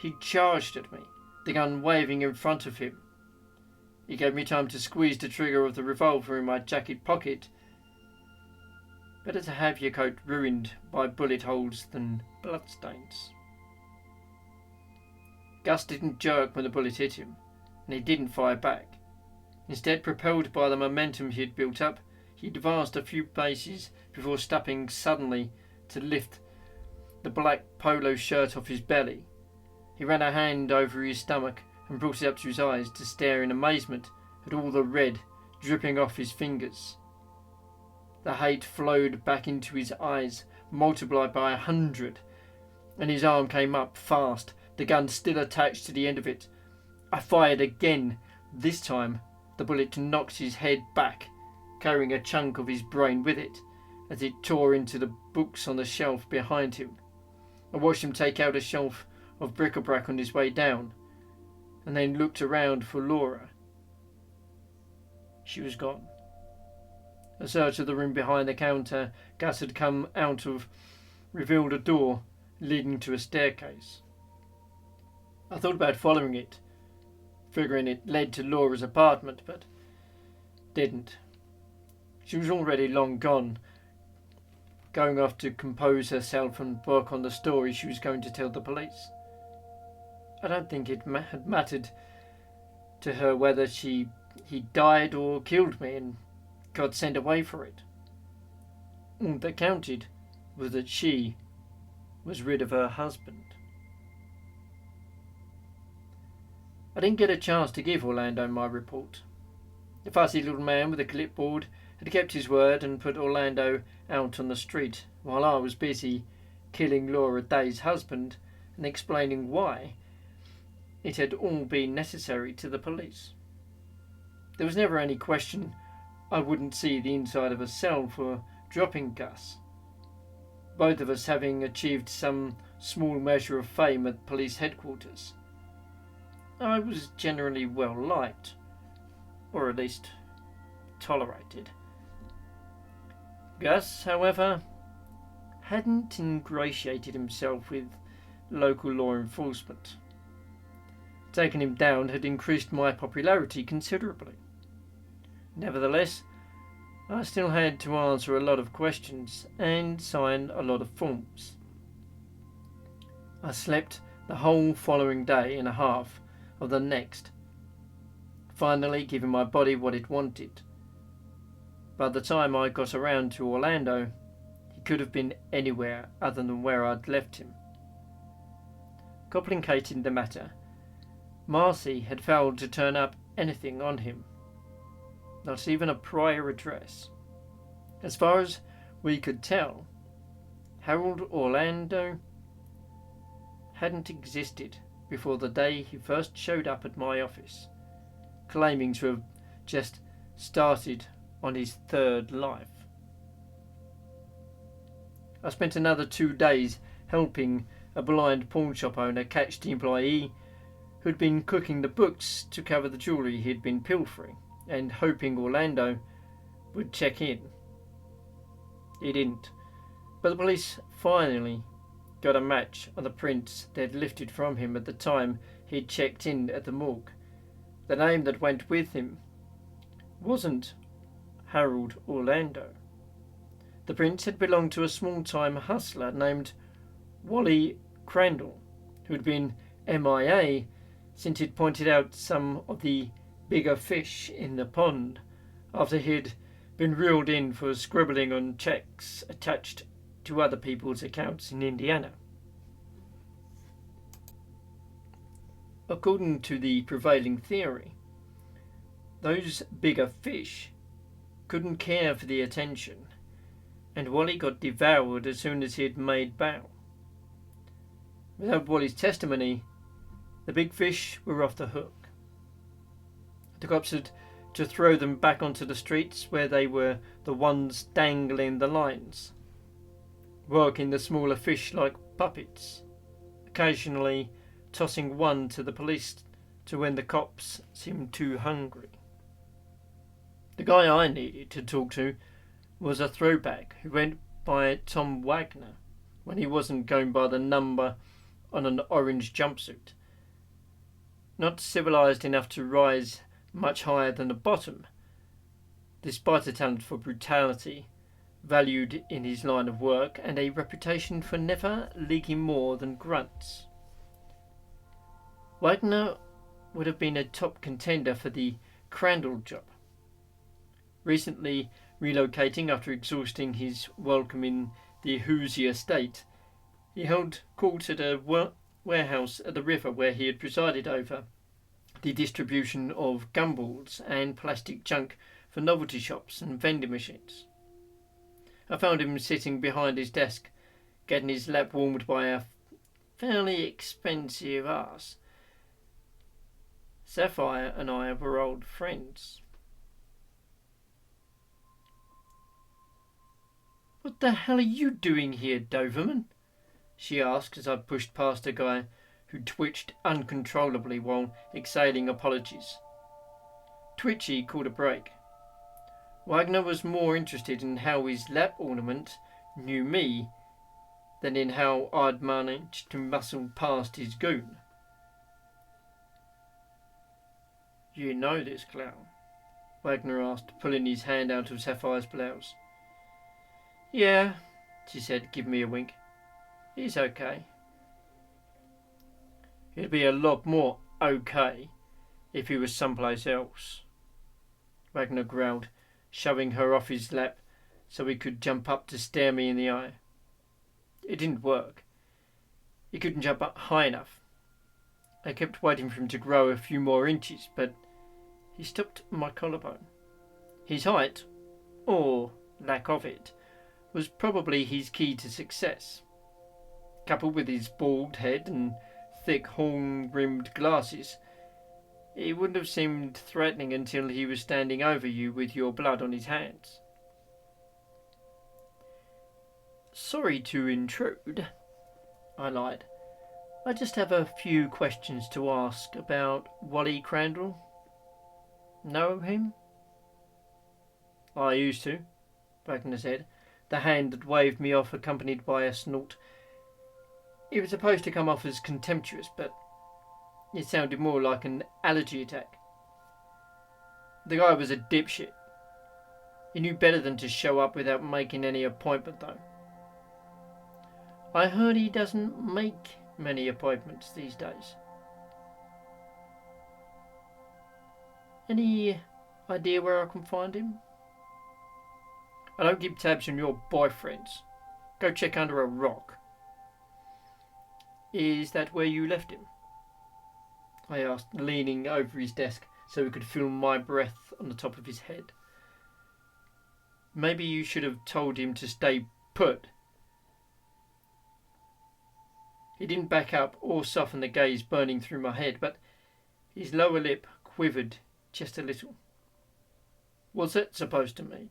he charged at me, the gun waving in front of him. He gave me time to squeeze the trigger of the revolver in my jacket pocket. Better to have your coat ruined by bullet holes than bloodstains. Gus didn't jerk when the bullet hit him, and he didn't fire back. Instead, propelled by the momentum he had built up, he advanced a few paces before stopping suddenly to lift the black polo shirt off his belly. He ran a hand over his stomach and brought it up to his eyes to stare in amazement at all the red dripping off his fingers. The hate flowed back into his eyes, multiplied by 100, and his arm came up fast, the gun still attached to the end of it. I fired again. This time, the bullet knocked his head back, carrying a chunk of his brain with it, as it tore into the books on the shelf behind him. I watched him take out a shelf of bric-a-brac on his way down, and then looked around for Laura. She was gone. A search of the room behind the counter Gus had come out of revealed a door leading to a staircase. I thought about following it, figuring it led to Laura's apartment, but didn't. She was already long gone, going off to compose herself and work on the story she was going to tell the police. I don't think it had mattered to her whether he died or killed me and got sent away for it. All that counted was that she was rid of her husband. I didn't get a chance to give Orlando my report. The fussy little man with a clipboard had kept his word and put Orlando out on the street while I was busy killing Laura Day's husband and explaining why it had all been necessary to the police. There was never any question I wouldn't see the inside of a cell for dropping Gus, both of us having achieved some small measure of fame at police headquarters. I was generally well liked, or at least tolerated. Gus, however, hadn't ingratiated himself with local law enforcement. Taking him down had increased my popularity considerably. Nevertheless, I still had to answer a lot of questions and sign a lot of forms. I slept the whole following day and a half of the next, finally giving my body what it wanted. By the time I got around to Orlando, he could have been anywhere other than where I'd left him. Complicating the matter, Marcy had failed to turn up anything on him, not even a prior address. As far as we could tell, Harold Orlando hadn't existed before the day he first showed up at my office, claiming to have just started on his third life. I spent another 2 days helping a blind pawnshop owner catch the employee who'd been cooking the books to cover the jewellery he'd been pilfering, and hoping Orlando would check in. He didn't, but the police finally got a match on the prints they'd lifted from him at the time he'd checked in at the morgue. The name that went with him wasn't Harold Orlando. The prints had belonged to a small-time hustler named Wally Crandall, who'd been MIA since he'd pointed out some of the bigger fish in the pond after he'd been reeled in for scribbling on checks attached to other people's accounts in Indiana. According to the prevailing theory, those bigger fish couldn't care for the attention, and Wally got devoured as soon as he'd made bail. Without Wally's testimony, the big fish were off the hook. The cops had to throw them back onto the streets where they were the ones dangling the lines, working the smaller fish like puppets, occasionally tossing one to the police to when the cops seemed too hungry. The guy I needed to talk to was a throwback who went by Tom Wagner when he wasn't going by the number on an orange jumpsuit. Not civilized enough to rise much higher than the bottom, despite a talent for brutality, valued in his line of work, and a reputation for never leaking more than grunts. Wagner would have been a top contender for the Crandall job. Recently relocating after exhausting his welcome in the Hoosier state, he held court at a warehouse at the river where he had presided over the distribution of gumballs and plastic junk for novelty shops and vending machines. I found him sitting behind his desk, getting his lap warmed by a fairly expensive ass. Sapphire and I were old friends. "What the hell are you doing here, Doberman?" she asked as I pushed past a guy who twitched uncontrollably while exhaling apologies. Twitchy called a break. Wagner was more interested in how his lap ornament knew me than in how I'd managed to muscle past his goon. "You know this clown?" Wagner asked, pulling his hand out of Sapphire's blouse. "Yeah," she said, giving me a wink. "He's okay." "He'd be a lot more okay if he was someplace else," Wagner growled, shoving her off his lap so he could jump up to stare me in the eye. It didn't work. He couldn't jump up high enough. I kept waiting for him to grow a few more inches, but he stopped my collarbone. His height, or lack of it, was probably his key to success. Coupled with his bald head and thick horn-rimmed glasses, he wouldn't have seemed threatening until he was standing over you with your blood on his hands. "Sorry to intrude," I lied. "I just have a few questions to ask about Wally Crandall. Know him?" "I used to," Wagner said, the hand that waved me off accompanied by a snort. It was supposed to come off as contemptuous, but it sounded more like an allergy attack. The guy was a dipshit. He knew better than to show up without making any appointment, though. "I heard he doesn't make many appointments these days. Any idea where I can find him? I don't keep tabs on your boyfriends. Go check under a rock. Is that where you left him? I asked, leaning over his desk so he could feel my breath on the top of his head. Maybe you should have told him to stay put. He didn't back up or soften the gaze burning through my head, but his lower lip quivered just a little. What's that supposed to mean?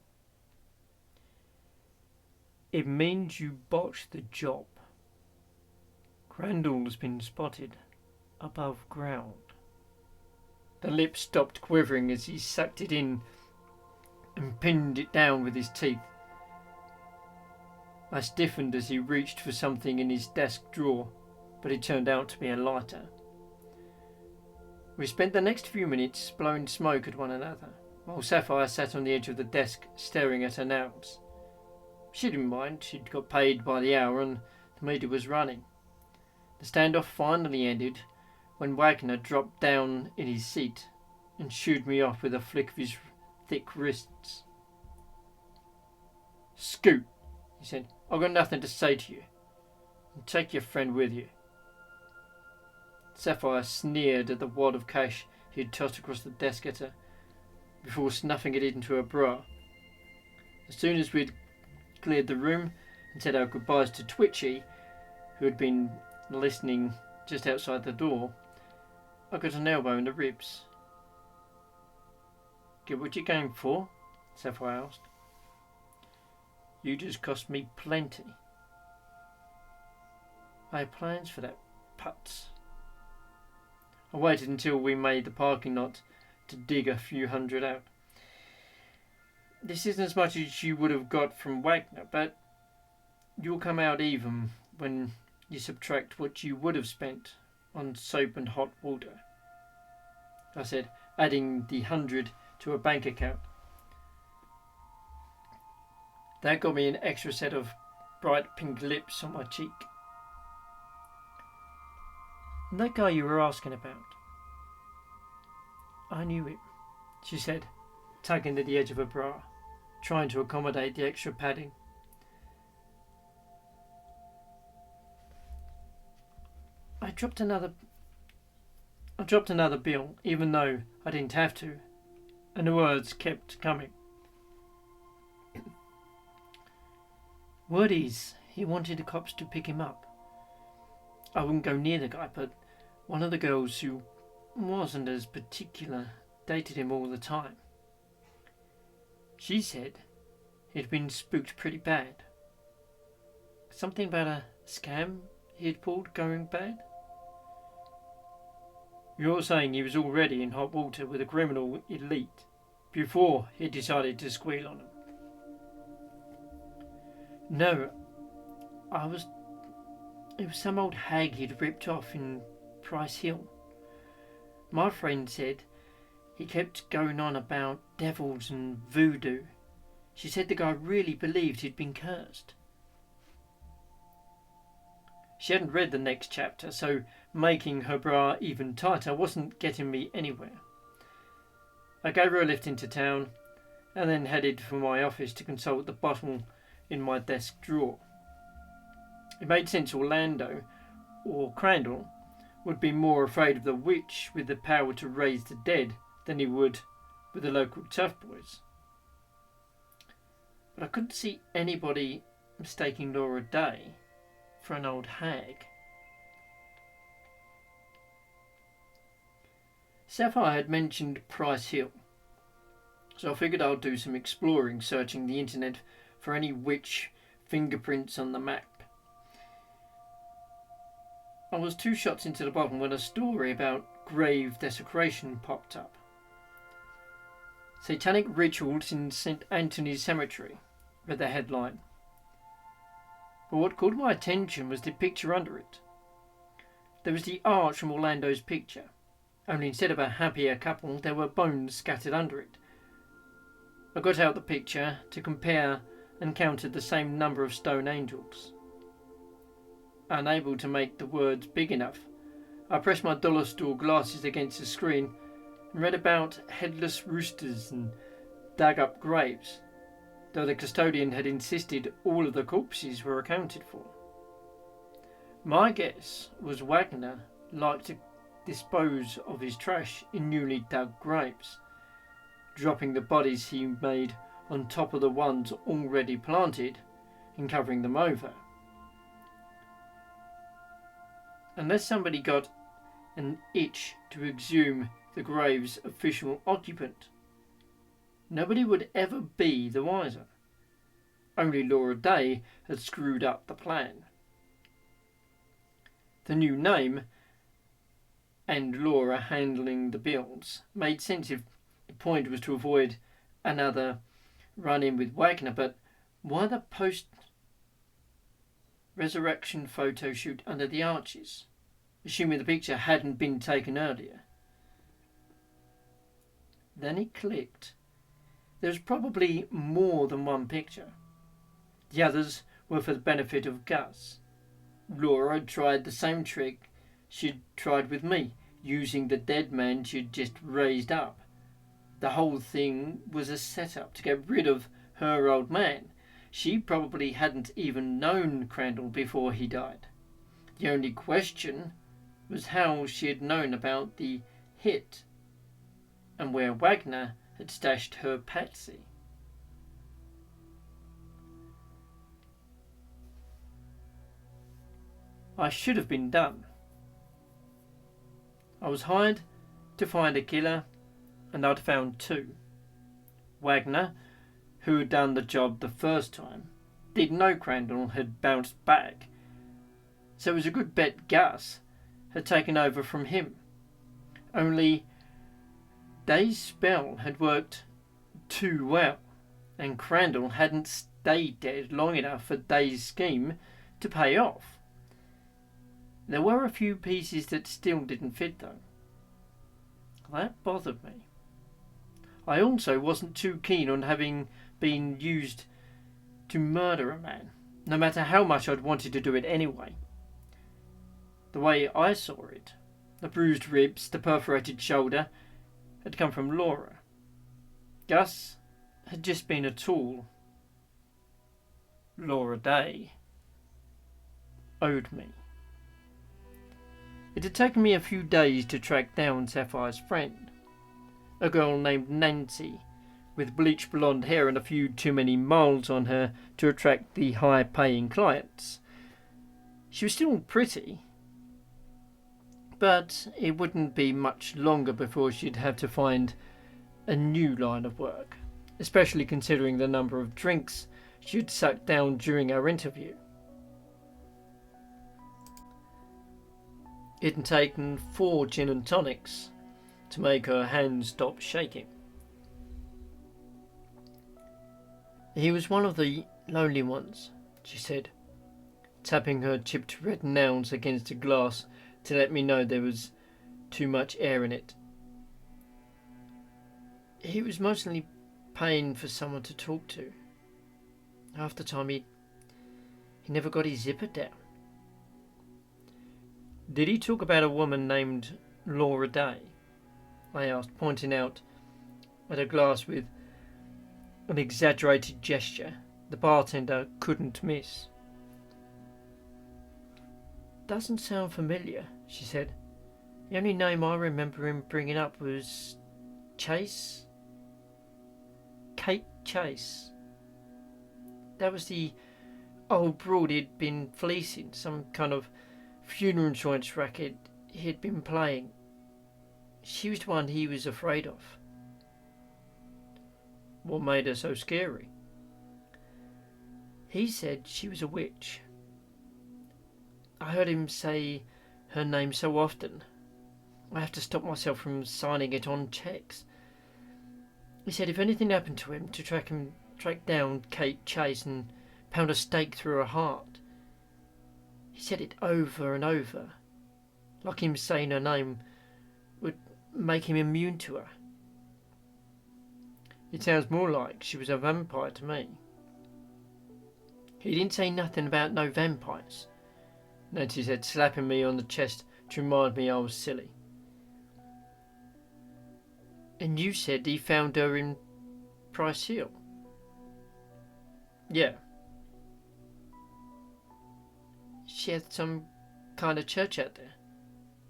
It means you botched the job. Crandall's been spotted above ground. The lip stopped quivering as he sucked it in and pinned it down with his teeth. I stiffened as he reached for something in his desk drawer, but it turned out to be a lighter. We spent the next few minutes blowing smoke at one another, while Sapphire sat on the edge of the desk staring at her nails. She didn't mind, she'd got paid by the hour and the meter was running. The standoff finally ended when Wagner dropped down in his seat and shooed me off with a flick of his thick wrists. Scoot, he said. I've got nothing to say to you. And take your friend with you. Sapphire sneered at the wad of cash he had tossed across the desk at her before snuffing it into her bra. As soon as we'd cleared the room and said our goodbyes to Twitchy, who had been listening just outside the door, I got an elbow in the ribs. Get what you're going for? Sapphire asked. You just cost me plenty. I had plans for that putz. I waited until we made the parking lot to dig a few hundred out. This isn't as much as you would have got from Wagner, but you'll come out even when you subtract what you would have spent on soap and hot water, I said, adding the 100 to a bank account. That got me an extra set of bright pink lips on my cheek. And that guy you were asking about, I knew him, she said, tugging at the edge of her bra, trying to accommodate the extra padding. I dropped another bill, even though I didn't have to, and the words kept coming. Word is, he wanted the cops to pick him up. I wouldn't go near the guy, but one of the girls who wasn't as particular dated him all the time. She said he'd been spooked pretty bad. Something about a scam he had pulled going bad? You're saying he was already in hot water with a criminal elite before he decided to squeal on him? No, it was some old hag he'd ripped off in Price Hill. My friend said he kept going on about devils and voodoo. She said the guy really believed he'd been cursed. She hadn't read the next chapter, so making her bra even tighter wasn't getting me anywhere. I gave her a lift into town and then headed for my office to consult the bottle in my desk drawer. It made sense Orlando, or Crandall, would be more afraid of the witch with the power to raise the dead than he would with the local tough boys. But I couldn't see anybody mistaking Laura Day for an old hag. Sapphire had mentioned Price Hill, so I figured I'd do some exploring, searching the internet for any witch fingerprints on the map. I was 2 shots into the bottom when a story about grave desecration popped up. Satanic rituals in St. Anthony's Cemetery, read the headline. But what caught my attention was the picture under it. There was the arch from Orlando's picture, only instead of a happier couple, there were bones scattered under it. I got out the picture to compare and counted the same number of stone angels. unable to make the words big enough. I pressed my dollar store glasses against the screen and read about headless roosters and dug-up graves, though the custodian had insisted all of the corpses were accounted for. My guess was Wagner liked to dispose of his trash in newly dug graves, dropping the bodies he made on top of the ones already planted and covering them over. Unless somebody got an itch to exhume the grave's official occupant, nobody would ever be the wiser. Only Laura Day had screwed up the plan. The new name and Laura handling the bills made sense if the point was to avoid another run-in with Wagner, but why the post-resurrection photo shoot under the arches, assuming the picture hadn't been taken earlier? Then it clicked. There was probably more than one picture. The others were for the benefit of Gus. Laura had tried the same trick she'd tried with me, using the dead man she'd just raised up. The whole thing was a setup to get rid of her old man. She probably hadn't even known Crandall before he died. The only question was how she had known about the hit and where Wagner had stashed her patsy. I should have been done. I was hired to find a killer, and I'd found two. Wagner, who had done the job the first time, didn't know Crandall had bounced back, so it was a good bet Gus had taken over from him. Only Day's spell had worked too well, and Crandall hadn't stayed dead long enough for Day's scheme to pay off. There were a few pieces that still didn't fit, though. That bothered me. I also wasn't too keen on having been used to murder a man, no matter how much I'd wanted to do it anyway. The way I saw it, the bruised ribs, the perforated shoulder, had come from Laura. Gus had just been a tool. Laura Day owed me. It had taken me a few days to track down Sapphire's friend, a girl named Nancy, with bleached blonde hair and a few too many moles on her to attract the high-paying clients. She was still pretty, but it wouldn't be much longer before she'd have to find a new line of work, especially considering the number of drinks she'd sucked down during our interview. It had taken 4 gin and tonics to make her hands stop shaking. He was one of the lonely ones, she said, tapping her chipped red nails against the glass to let me know there was too much air in it. He was mostly paying for someone to talk to. Half the time he never got his zipper down. Did he talk about a woman named Laura Day? I asked, pointing out at a glass with an exaggerated gesture the bartender couldn't miss. Doesn't sound familiar, she said. The only name I remember him bringing up was Chase? Kate Chase. That was the old Broude he'd been fleecing, some kind of funeral insurance racket he'd been playing. She was the one he was afraid of. What made her so scary? He said she was a witch. I heard him say her name so often, I have to stop myself from signing it on checks. He said if anything happened to him, to track down Kate Chase and pound a stake through her heart. He said it over and over, like him saying her name would make him immune to her. It sounds more like she was a vampire to me. He didn't say nothing about no vampires. Nancy said, slapping me on the chest to remind me I was silly. And you said he found her in Price Hill? Yeah. She had some kind of church out there.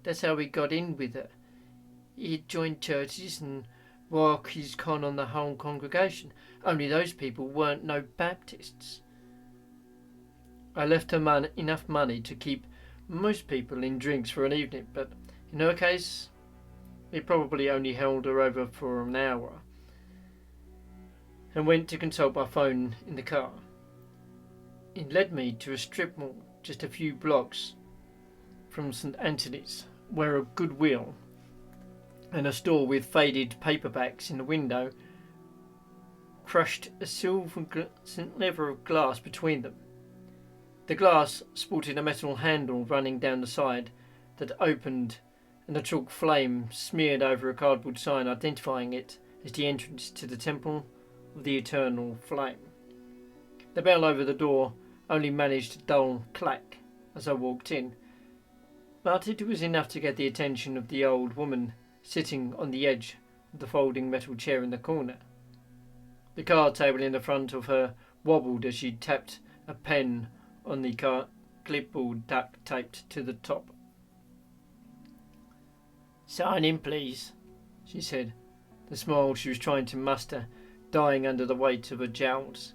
That's how we got in with her. He'd joined churches and worked his con on the whole congregation. Only those people weren't no Baptists. I left her enough money to keep most people in drinks for an evening, but in her case, it probably only held her over for an hour, and went to consult my phone in the car. It led me to a strip mall just a few blocks from St. Anthony's, where a Goodwill and a store with faded paperbacks in the window crushed a silver lever of glass between them. The glass sported a metal handle running down the side that opened, and a chalk flame smeared over a cardboard sign identifying it as the entrance to the Temple of the Eternal Flame. The bell over the door only managed a dull clack as I walked in, but it was enough to get the attention of the old woman sitting on the edge of the folding metal chair in the corner. The card table in the front of her wobbled as she tapped a pen on the clipboard duct taped to the top. "Sign in, please," she said, the smile she was trying to muster dying under the weight of her jowls.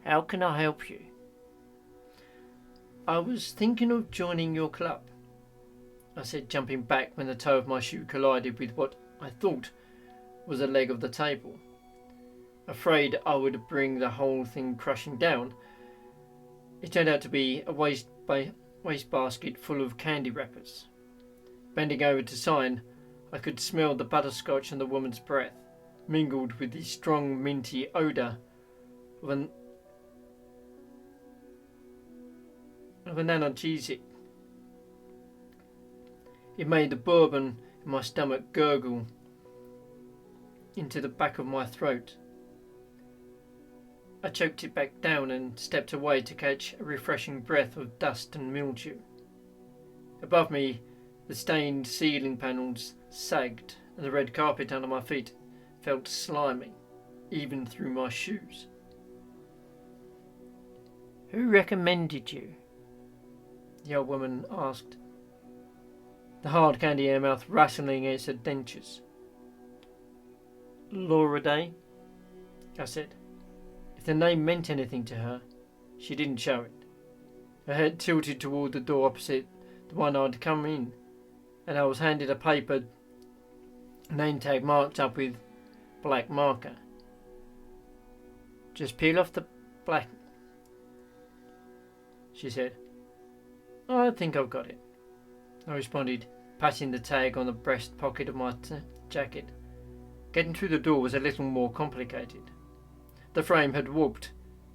"How can I help you?" "I was thinking of joining your club," I said, jumping back when the toe of my shoe collided with what I thought was a leg of the table, afraid I would bring the whole thing crashing down. It turned out to be a wastebasket full of candy wrappers. Bending over to sign, I could smell the butterscotch and the woman's breath, mingled with the strong minty odour of an analgesic. It made the bourbon in my stomach gurgle into the back of my throat. I choked it back down and stepped away to catch a refreshing breath of dust and mildew. Above me, the stained ceiling panels sagged and the red carpet under my feet felt slimy, even through my shoes. "Who recommended you?" the old woman asked, the hard candy in her mouth rattling its dentures. "Laura Day," I said. If the name meant anything to her, she didn't show it. Her head tilted toward the door opposite the one I'd come in, and I was handed a paper name tag marked up with black marker. "Just peel off the black," she said. "I think I've got it," I responded, patting the tag on the breast pocket of my jacket. Getting through the door was a little more complicated. The frame had warped,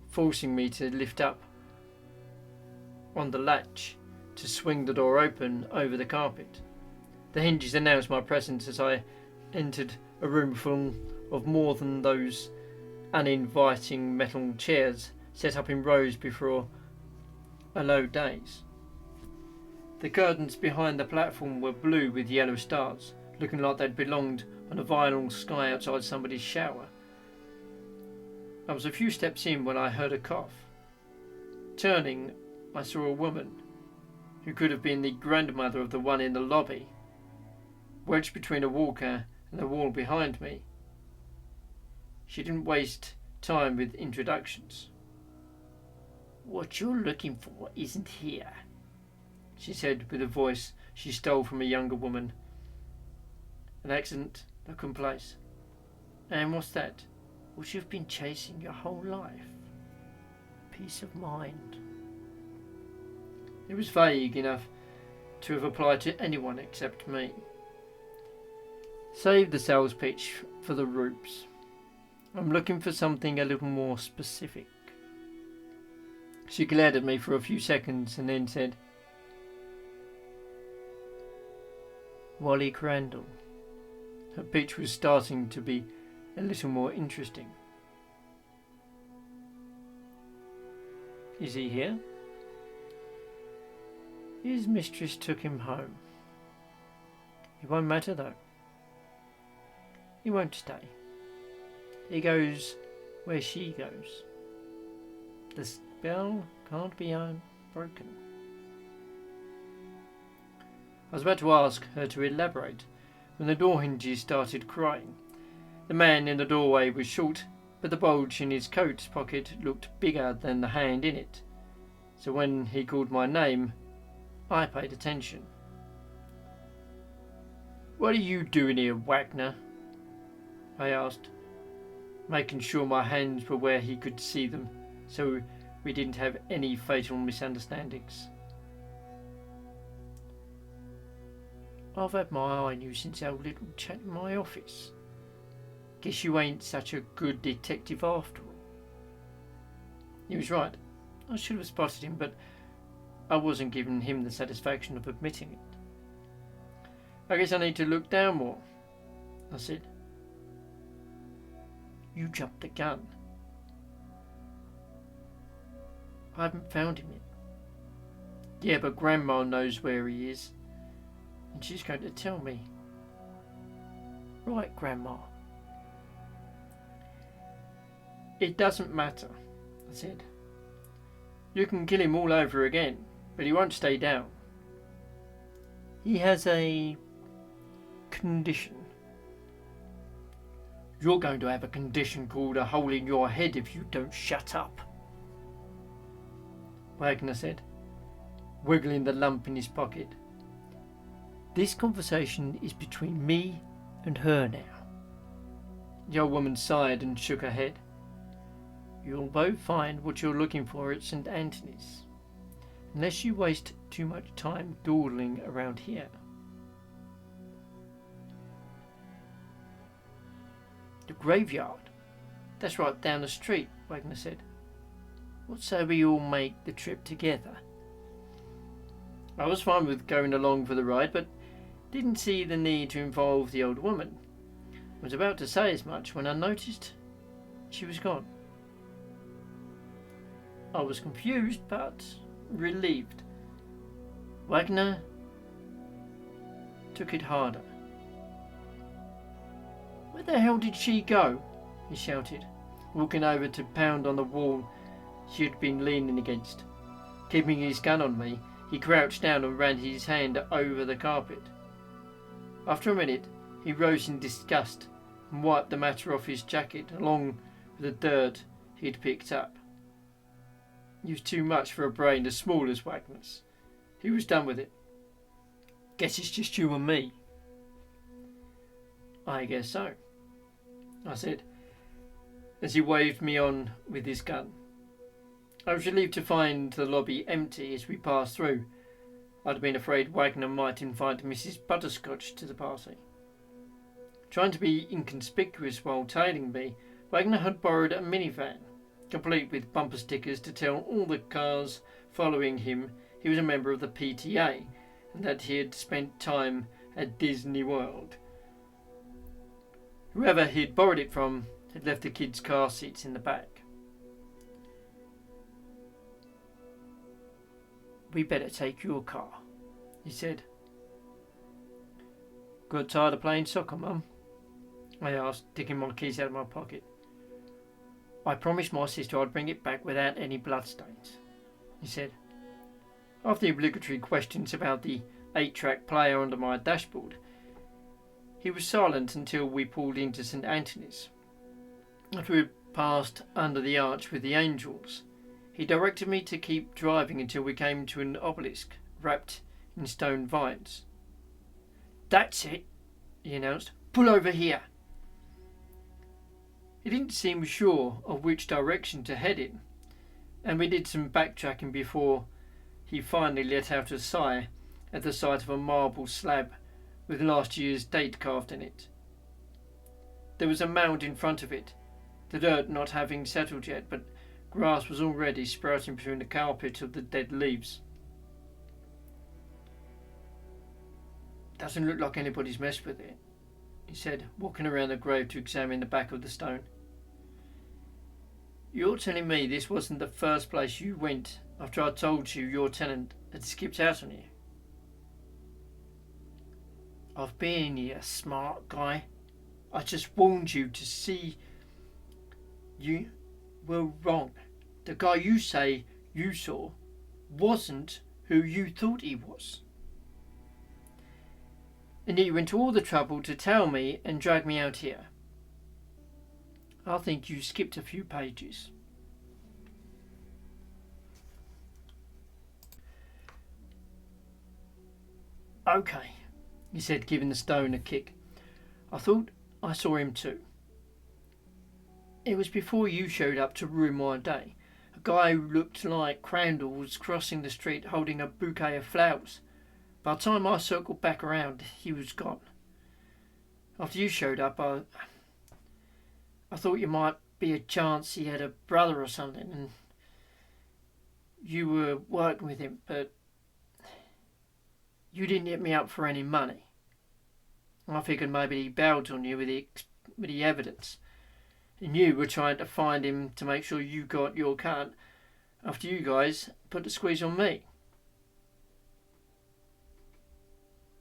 forcing me to lift up on the latch to swing the door open over the carpet. The hinges announced my presence as I entered a room full of more than those uninviting metal chairs set up in rows before a low dais. The curtains behind the platform were blue with yellow stars, looking like they'd belonged on a vinyl sky outside somebody's shower. I was a few steps in when I heard a cough. Turning, I saw a woman, who could have been the grandmother of the one in the lobby, wedged between a walker and the wall behind me. She didn't waste time with introductions. "What you're looking for isn't here," she said with a voice she stole from a younger woman, an accent that couldn't place. "And what's that?" "What you've been chasing your whole life. Peace of mind." It was vague enough to have applied to anyone except me. Save the sales pitch for the rubes. I'm looking for something a little more specific. She glared at me for a few seconds and then said, "Wally Crandall." Her pitch was starting to be a little more interesting. "Is he here?" His mistress took him home. It won't matter though. He won't stay. He goes where she goes. The spell can't be unbroken. I was about to ask her to elaborate when the door hinges started crying. The man in the doorway was short, but the bulge in his coat pocket looked bigger than the hand in it. So when he called my name, I paid attention. "What are you doing here, Wagner?" I asked, making sure my hands were where he could see them, so we didn't have any fatal misunderstandings. "I've had my eye on you since our little chat in my office. Guess you ain't such a good detective after all." He was right. I should have spotted him, but I wasn't giving him the satisfaction of admitting it. "I guess I need to look down more," I said. "You jumped the gun. I haven't found him yet." "Yeah, but Grandma knows where he is, and she's going to tell me." "Right, Grandma." "It doesn't matter," I said. "You can kill him all over again, but he won't stay down. He has a condition." "You're going to have a condition called a hole in your head if you don't shut up," Wagner said, wiggling the lump in his pocket. "This conversation is between me and her now." The old woman sighed and shook her head. "You'll both find what you're looking for at St. Anthony's, unless you waste too much time dawdling around here." "The graveyard? That's right down the street," Wagner said. "What say we all make the trip together?" I was fine with going along for the ride, but didn't see the need to involve the old woman. I was about to say as much when I noticed she was gone. I was confused but relieved. Wagner took it harder. "Where the hell did she go?" he shouted, walking over to pound on the wall she had been leaning against. Keeping his gun on me, he crouched down and ran his hand over the carpet. After a minute, he rose in disgust and wiped the matter off his jacket along with the dirt he had picked up. It was too much for a brain as small as Wagner's. He was done with it. "Guess it's just you and me." "I guess so," I said, as he waved me on with his gun. I was relieved to find the lobby empty as we passed through. I'd been afraid Wagner might invite Mrs. Butterscotch to the party. Trying to be inconspicuous while tailing me, Wagner had borrowed a minivan, complete with bumper stickers to tell all the cars following him he was a member of the PTA and that he had spent time at Disney World. Whoever he had borrowed it from had left the kids' car seats in the back. "We better take your car," he said. "Got tired of playing soccer, Mum?" I asked, digging my keys out of my pocket. "I promised my sister I'd bring it back without any bloodstains," he said. After the obligatory questions about the 8-track player under my dashboard, he was silent until we pulled into St. Anthony's. After we had passed under the arch with the angels, he directed me to keep driving until we came to an obelisk wrapped in stone vines. "That's it," he announced. "Pull over here." He didn't seem sure of which direction to head in, and we did some backtracking before he finally let out a sigh at the sight of a marble slab with last year's date carved in it. There was a mound in front of it, the dirt not having settled yet, but grass was already sprouting between the carpet of the dead leaves. "Doesn't look like anybody's messed with it," he said, walking around the grave to examine the back of the stone. "You're telling me this wasn't the first place you went after I told you your tenant had skipped out on you?" of being here, smart guy. I just warned you to see you were wrong. The guy you say you saw wasn't who you thought he was. And yet you went to all the trouble to tell me and drag me out here. I think you skipped a few pages. Okay, he said, giving the stone a kick. I thought I saw him too. It was before you showed up to ruin my day. A guy who looked like Crandall was crossing the street holding a bouquet of flowers. By the time I circled back around, he was gone. After you showed up, I thought you might be a chance he had a brother or something, and you were working with him, but you didn't hit me up for any money. I figured maybe he bailed on you with the evidence, and you were trying to find him to make sure you got your cut after you guys put the squeeze on me.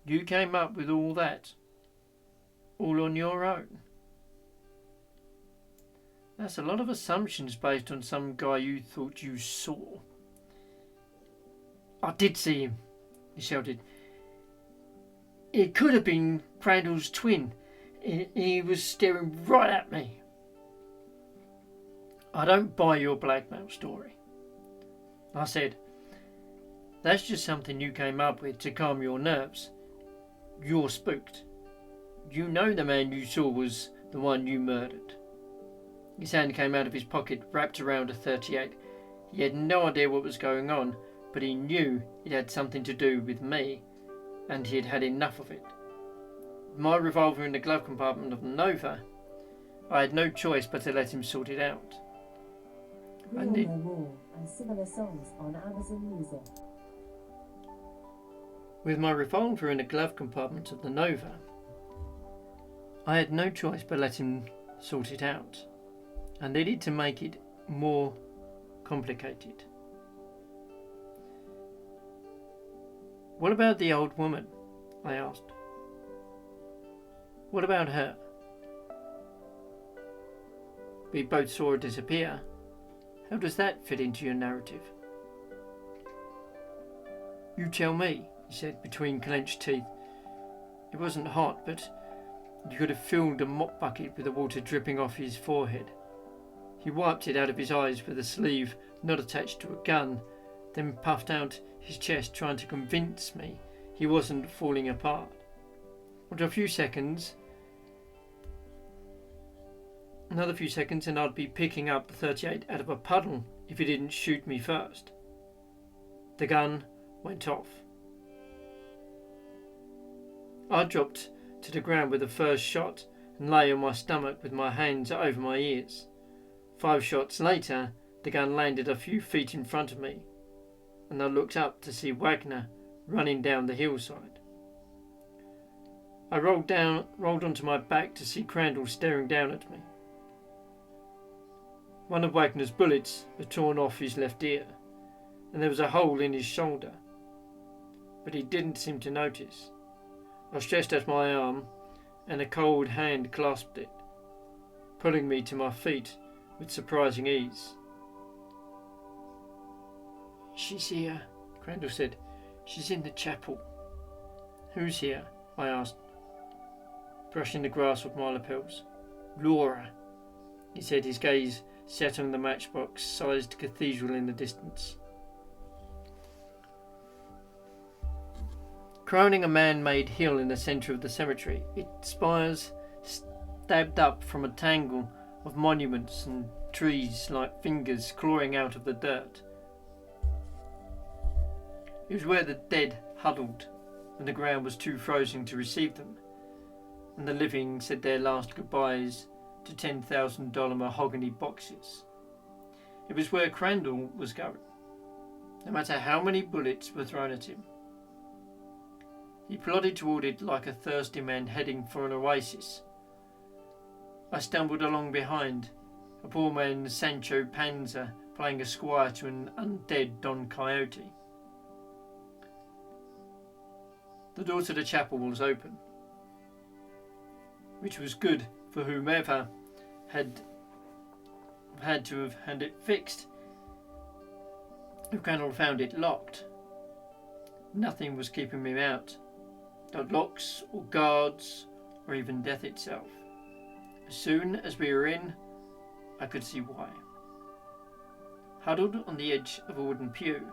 You came up with all that, all on your own. That's a lot of assumptions based on some guy you thought you saw. I did see him, he shouted. It could have been Crandall's twin. He was staring right at me. I don't buy your blackmail story. I said, that's just something you came up with to calm your nerves. You're spooked. You know the man you saw was the one you murdered. His hand came out of his pocket, wrapped around a .38. He had no idea what was going on, but he knew it had something to do with me, and he had had enough of it. With my revolver in the glove compartment of the Nova, I had no choice but to let him sort it out. We'll know more and similar songs on Amazon Music. With my revolver in the glove compartment of the Nova, I had no choice but let him sort it out. I needed to make it more complicated. What about the old woman? I asked. What about her? We both saw her disappear. How does that fit into your narrative? You tell me, he said between clenched teeth. It wasn't hot, but you could have filled a mop bucket with the water dripping off his forehead. He wiped it out of his eyes with a sleeve not attached to a gun, then puffed out his chest, trying to convince me he wasn't falling apart. After a few seconds, another few seconds, and I'd be picking up the .38 out of a puddle if he didn't shoot me first. The gun went off. I dropped to the ground with the first shot and lay on my stomach with my hands over my ears. 5 shots later, the gun landed a few feet in front of me, and I looked up to see Wagner running down the hillside. I rolled onto my back to see Crandall staring down at me. One of Wagner's bullets had torn off his left ear, and there was a hole in his shoulder, but he didn't seem to notice. I stretched out my arm, and a cold hand clasped it, pulling me to my feet with surprising ease. She's here, Crandall said. She's in the chapel. Who's here? I asked, brushing the grass with my lapels. Laura, he said, his gaze set on the matchbox-sized cathedral in the distance. Crowning a man-made hill in the centre of the cemetery, its spires stabbed up from a tangle of monuments and trees like fingers clawing out of the dirt. It was where the dead huddled when the ground was too frozen to receive them, and the living said their last goodbyes to $10,000 mahogany boxes. It was where Crandall was going, no matter how many bullets were thrown at him. He plodded toward it like a thirsty man heading for an oasis. I stumbled along behind, a poor man Sancho Panza playing a squire to an undead Don Quixote. The door to the chapel was open. which was good for whomever had to have had it fixed. If Crandall found it locked, nothing was keeping him out. Not locks or guards or even death itself. As soon as we were in, I could see why. Huddled on the edge of a wooden pew,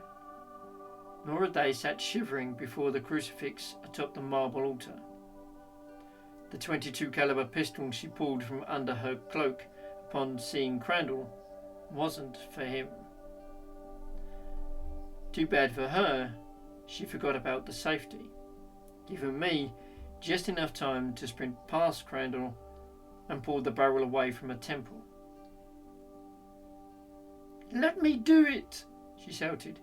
Laura Day sat shivering before the crucifix atop the marble altar. The .22 caliber pistol she pulled from under her cloak upon seeing Crandall wasn't for him. Too bad for her, she forgot about the safety, giving me just enough time to sprint past Crandall and pull the barrel away from a temple. "Let me do it!" she shouted,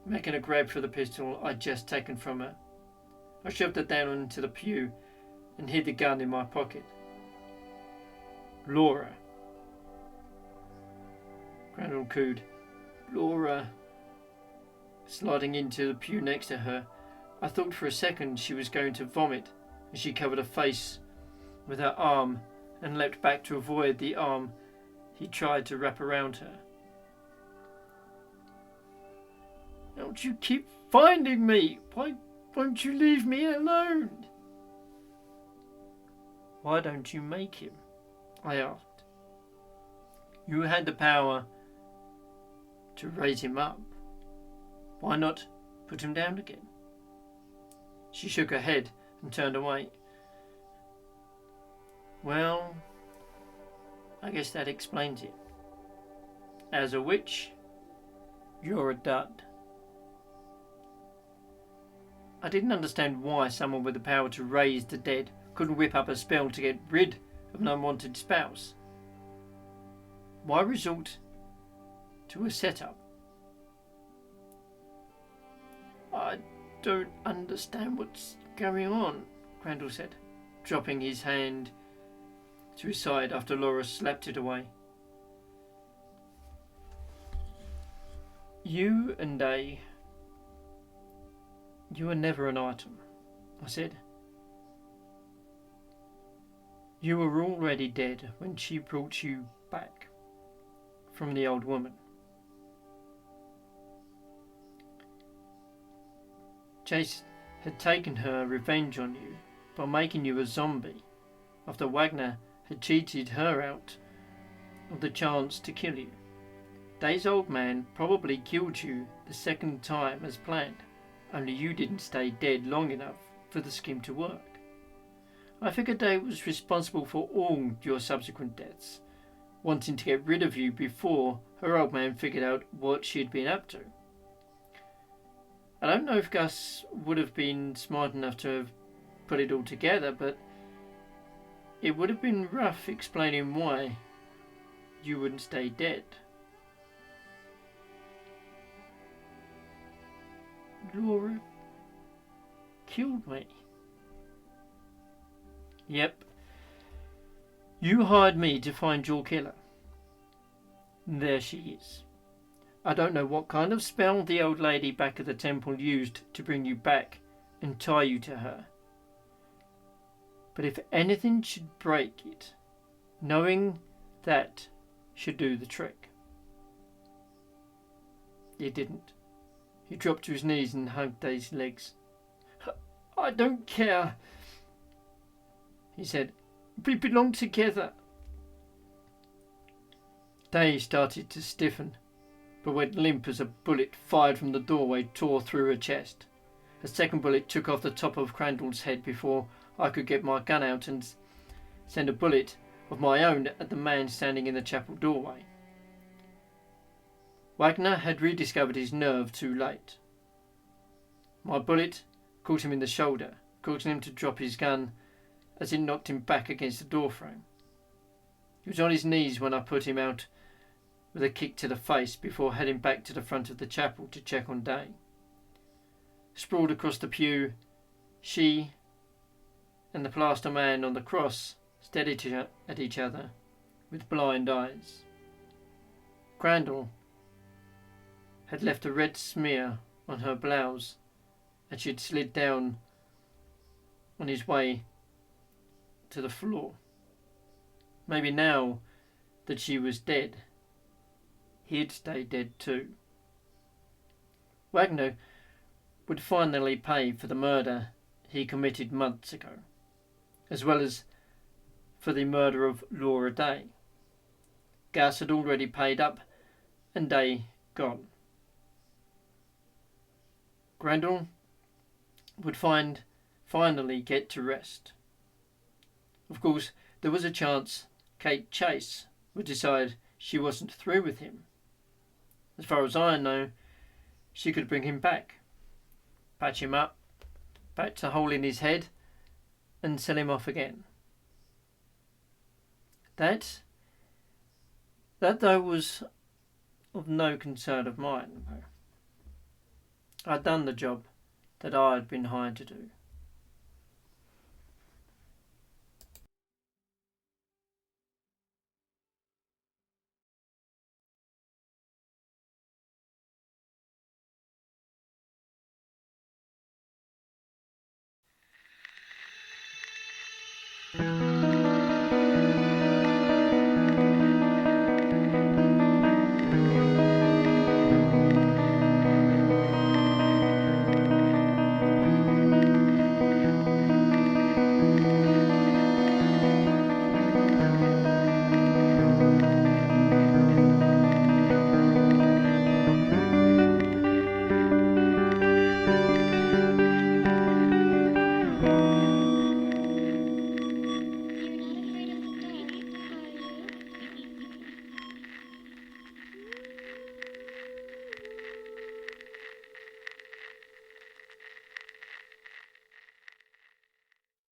making a grab for the pistol I'd just taken from her. I shoved it down into the pew and hid the gun in my pocket. "Laura." Crandall cooed. "Laura." Sliding into the pew next to her, I thought for a second she was going to vomit as she covered her face with her arm and leapt back to avoid the arm he tried to wrap around her. "Don't you keep finding me? Why won't you leave me alone?" "Why don't you make him?" I asked. "You had the power to raise him up. Why not put him down again?" She shook her head and turned away. "Well, I guess that explains it. As a witch, you're a dud." I didn't understand why someone with the power to raise the dead couldn't whip up a spell to get rid of an unwanted spouse. Why resort to a setup? "I don't understand what's going on," Crandall said, dropping his hand to his side after Laura slapped it away. You were never an item," I said. "You were already dead when she brought you back from the old woman. Chase had taken her revenge on you by making you a zombie after Wagner had cheated her out of the chance to kill you. Day's old man probably killed you the second time as planned, only you didn't stay dead long enough for the scheme to work. I figured Day was responsible for all your subsequent deaths, wanting to get rid of you before her old man figured out what she'd been up to. I don't know if Gus would have been smart enough to have put it all together, but it would have been rough explaining why you wouldn't stay dead." "Laura killed me." "Yep. You hired me to find your killer. There she is. I don't know what kind of spell the old lady back at the temple used to bring you back and tie you to her. But if anything should break it, knowing that should do the trick." It didn't. He dropped to his knees and hugged Day's legs. "I don't care," he said. "We belong together." Day started to stiffen, but went limp as a bullet fired from the doorway tore through her chest. A second bullet took off the top of Crandall's head before I could get my gun out and send a bullet of my own at the man standing in the chapel doorway. Wagner had rediscovered his nerve too late. My bullet caught him in the shoulder, causing him to drop his gun as it knocked him back against the doorframe. He was on his knees when I put him out with a kick to the face before heading back to the front of the chapel to check on Day. Sprawled across the pew, she and the plaster man on the cross stared at each other with blind eyes. Crandall had left a red smear on her blouse as she had slid down on his way to the floor. Maybe now that she was dead, he'd stay dead too. Wagner would finally pay for the murder he committed months ago, as well as for the murder of Laura Day. Gas had already paid up and Day gone. Grendel would finally get to rest. Of course, there was a chance Kate Chase would decide she wasn't through with him. As far as I know, she could bring him back, patch him up, patch a hole in his head, and sell him off again. That though was of no concern of mine. I'd done the job that I had been hired to do.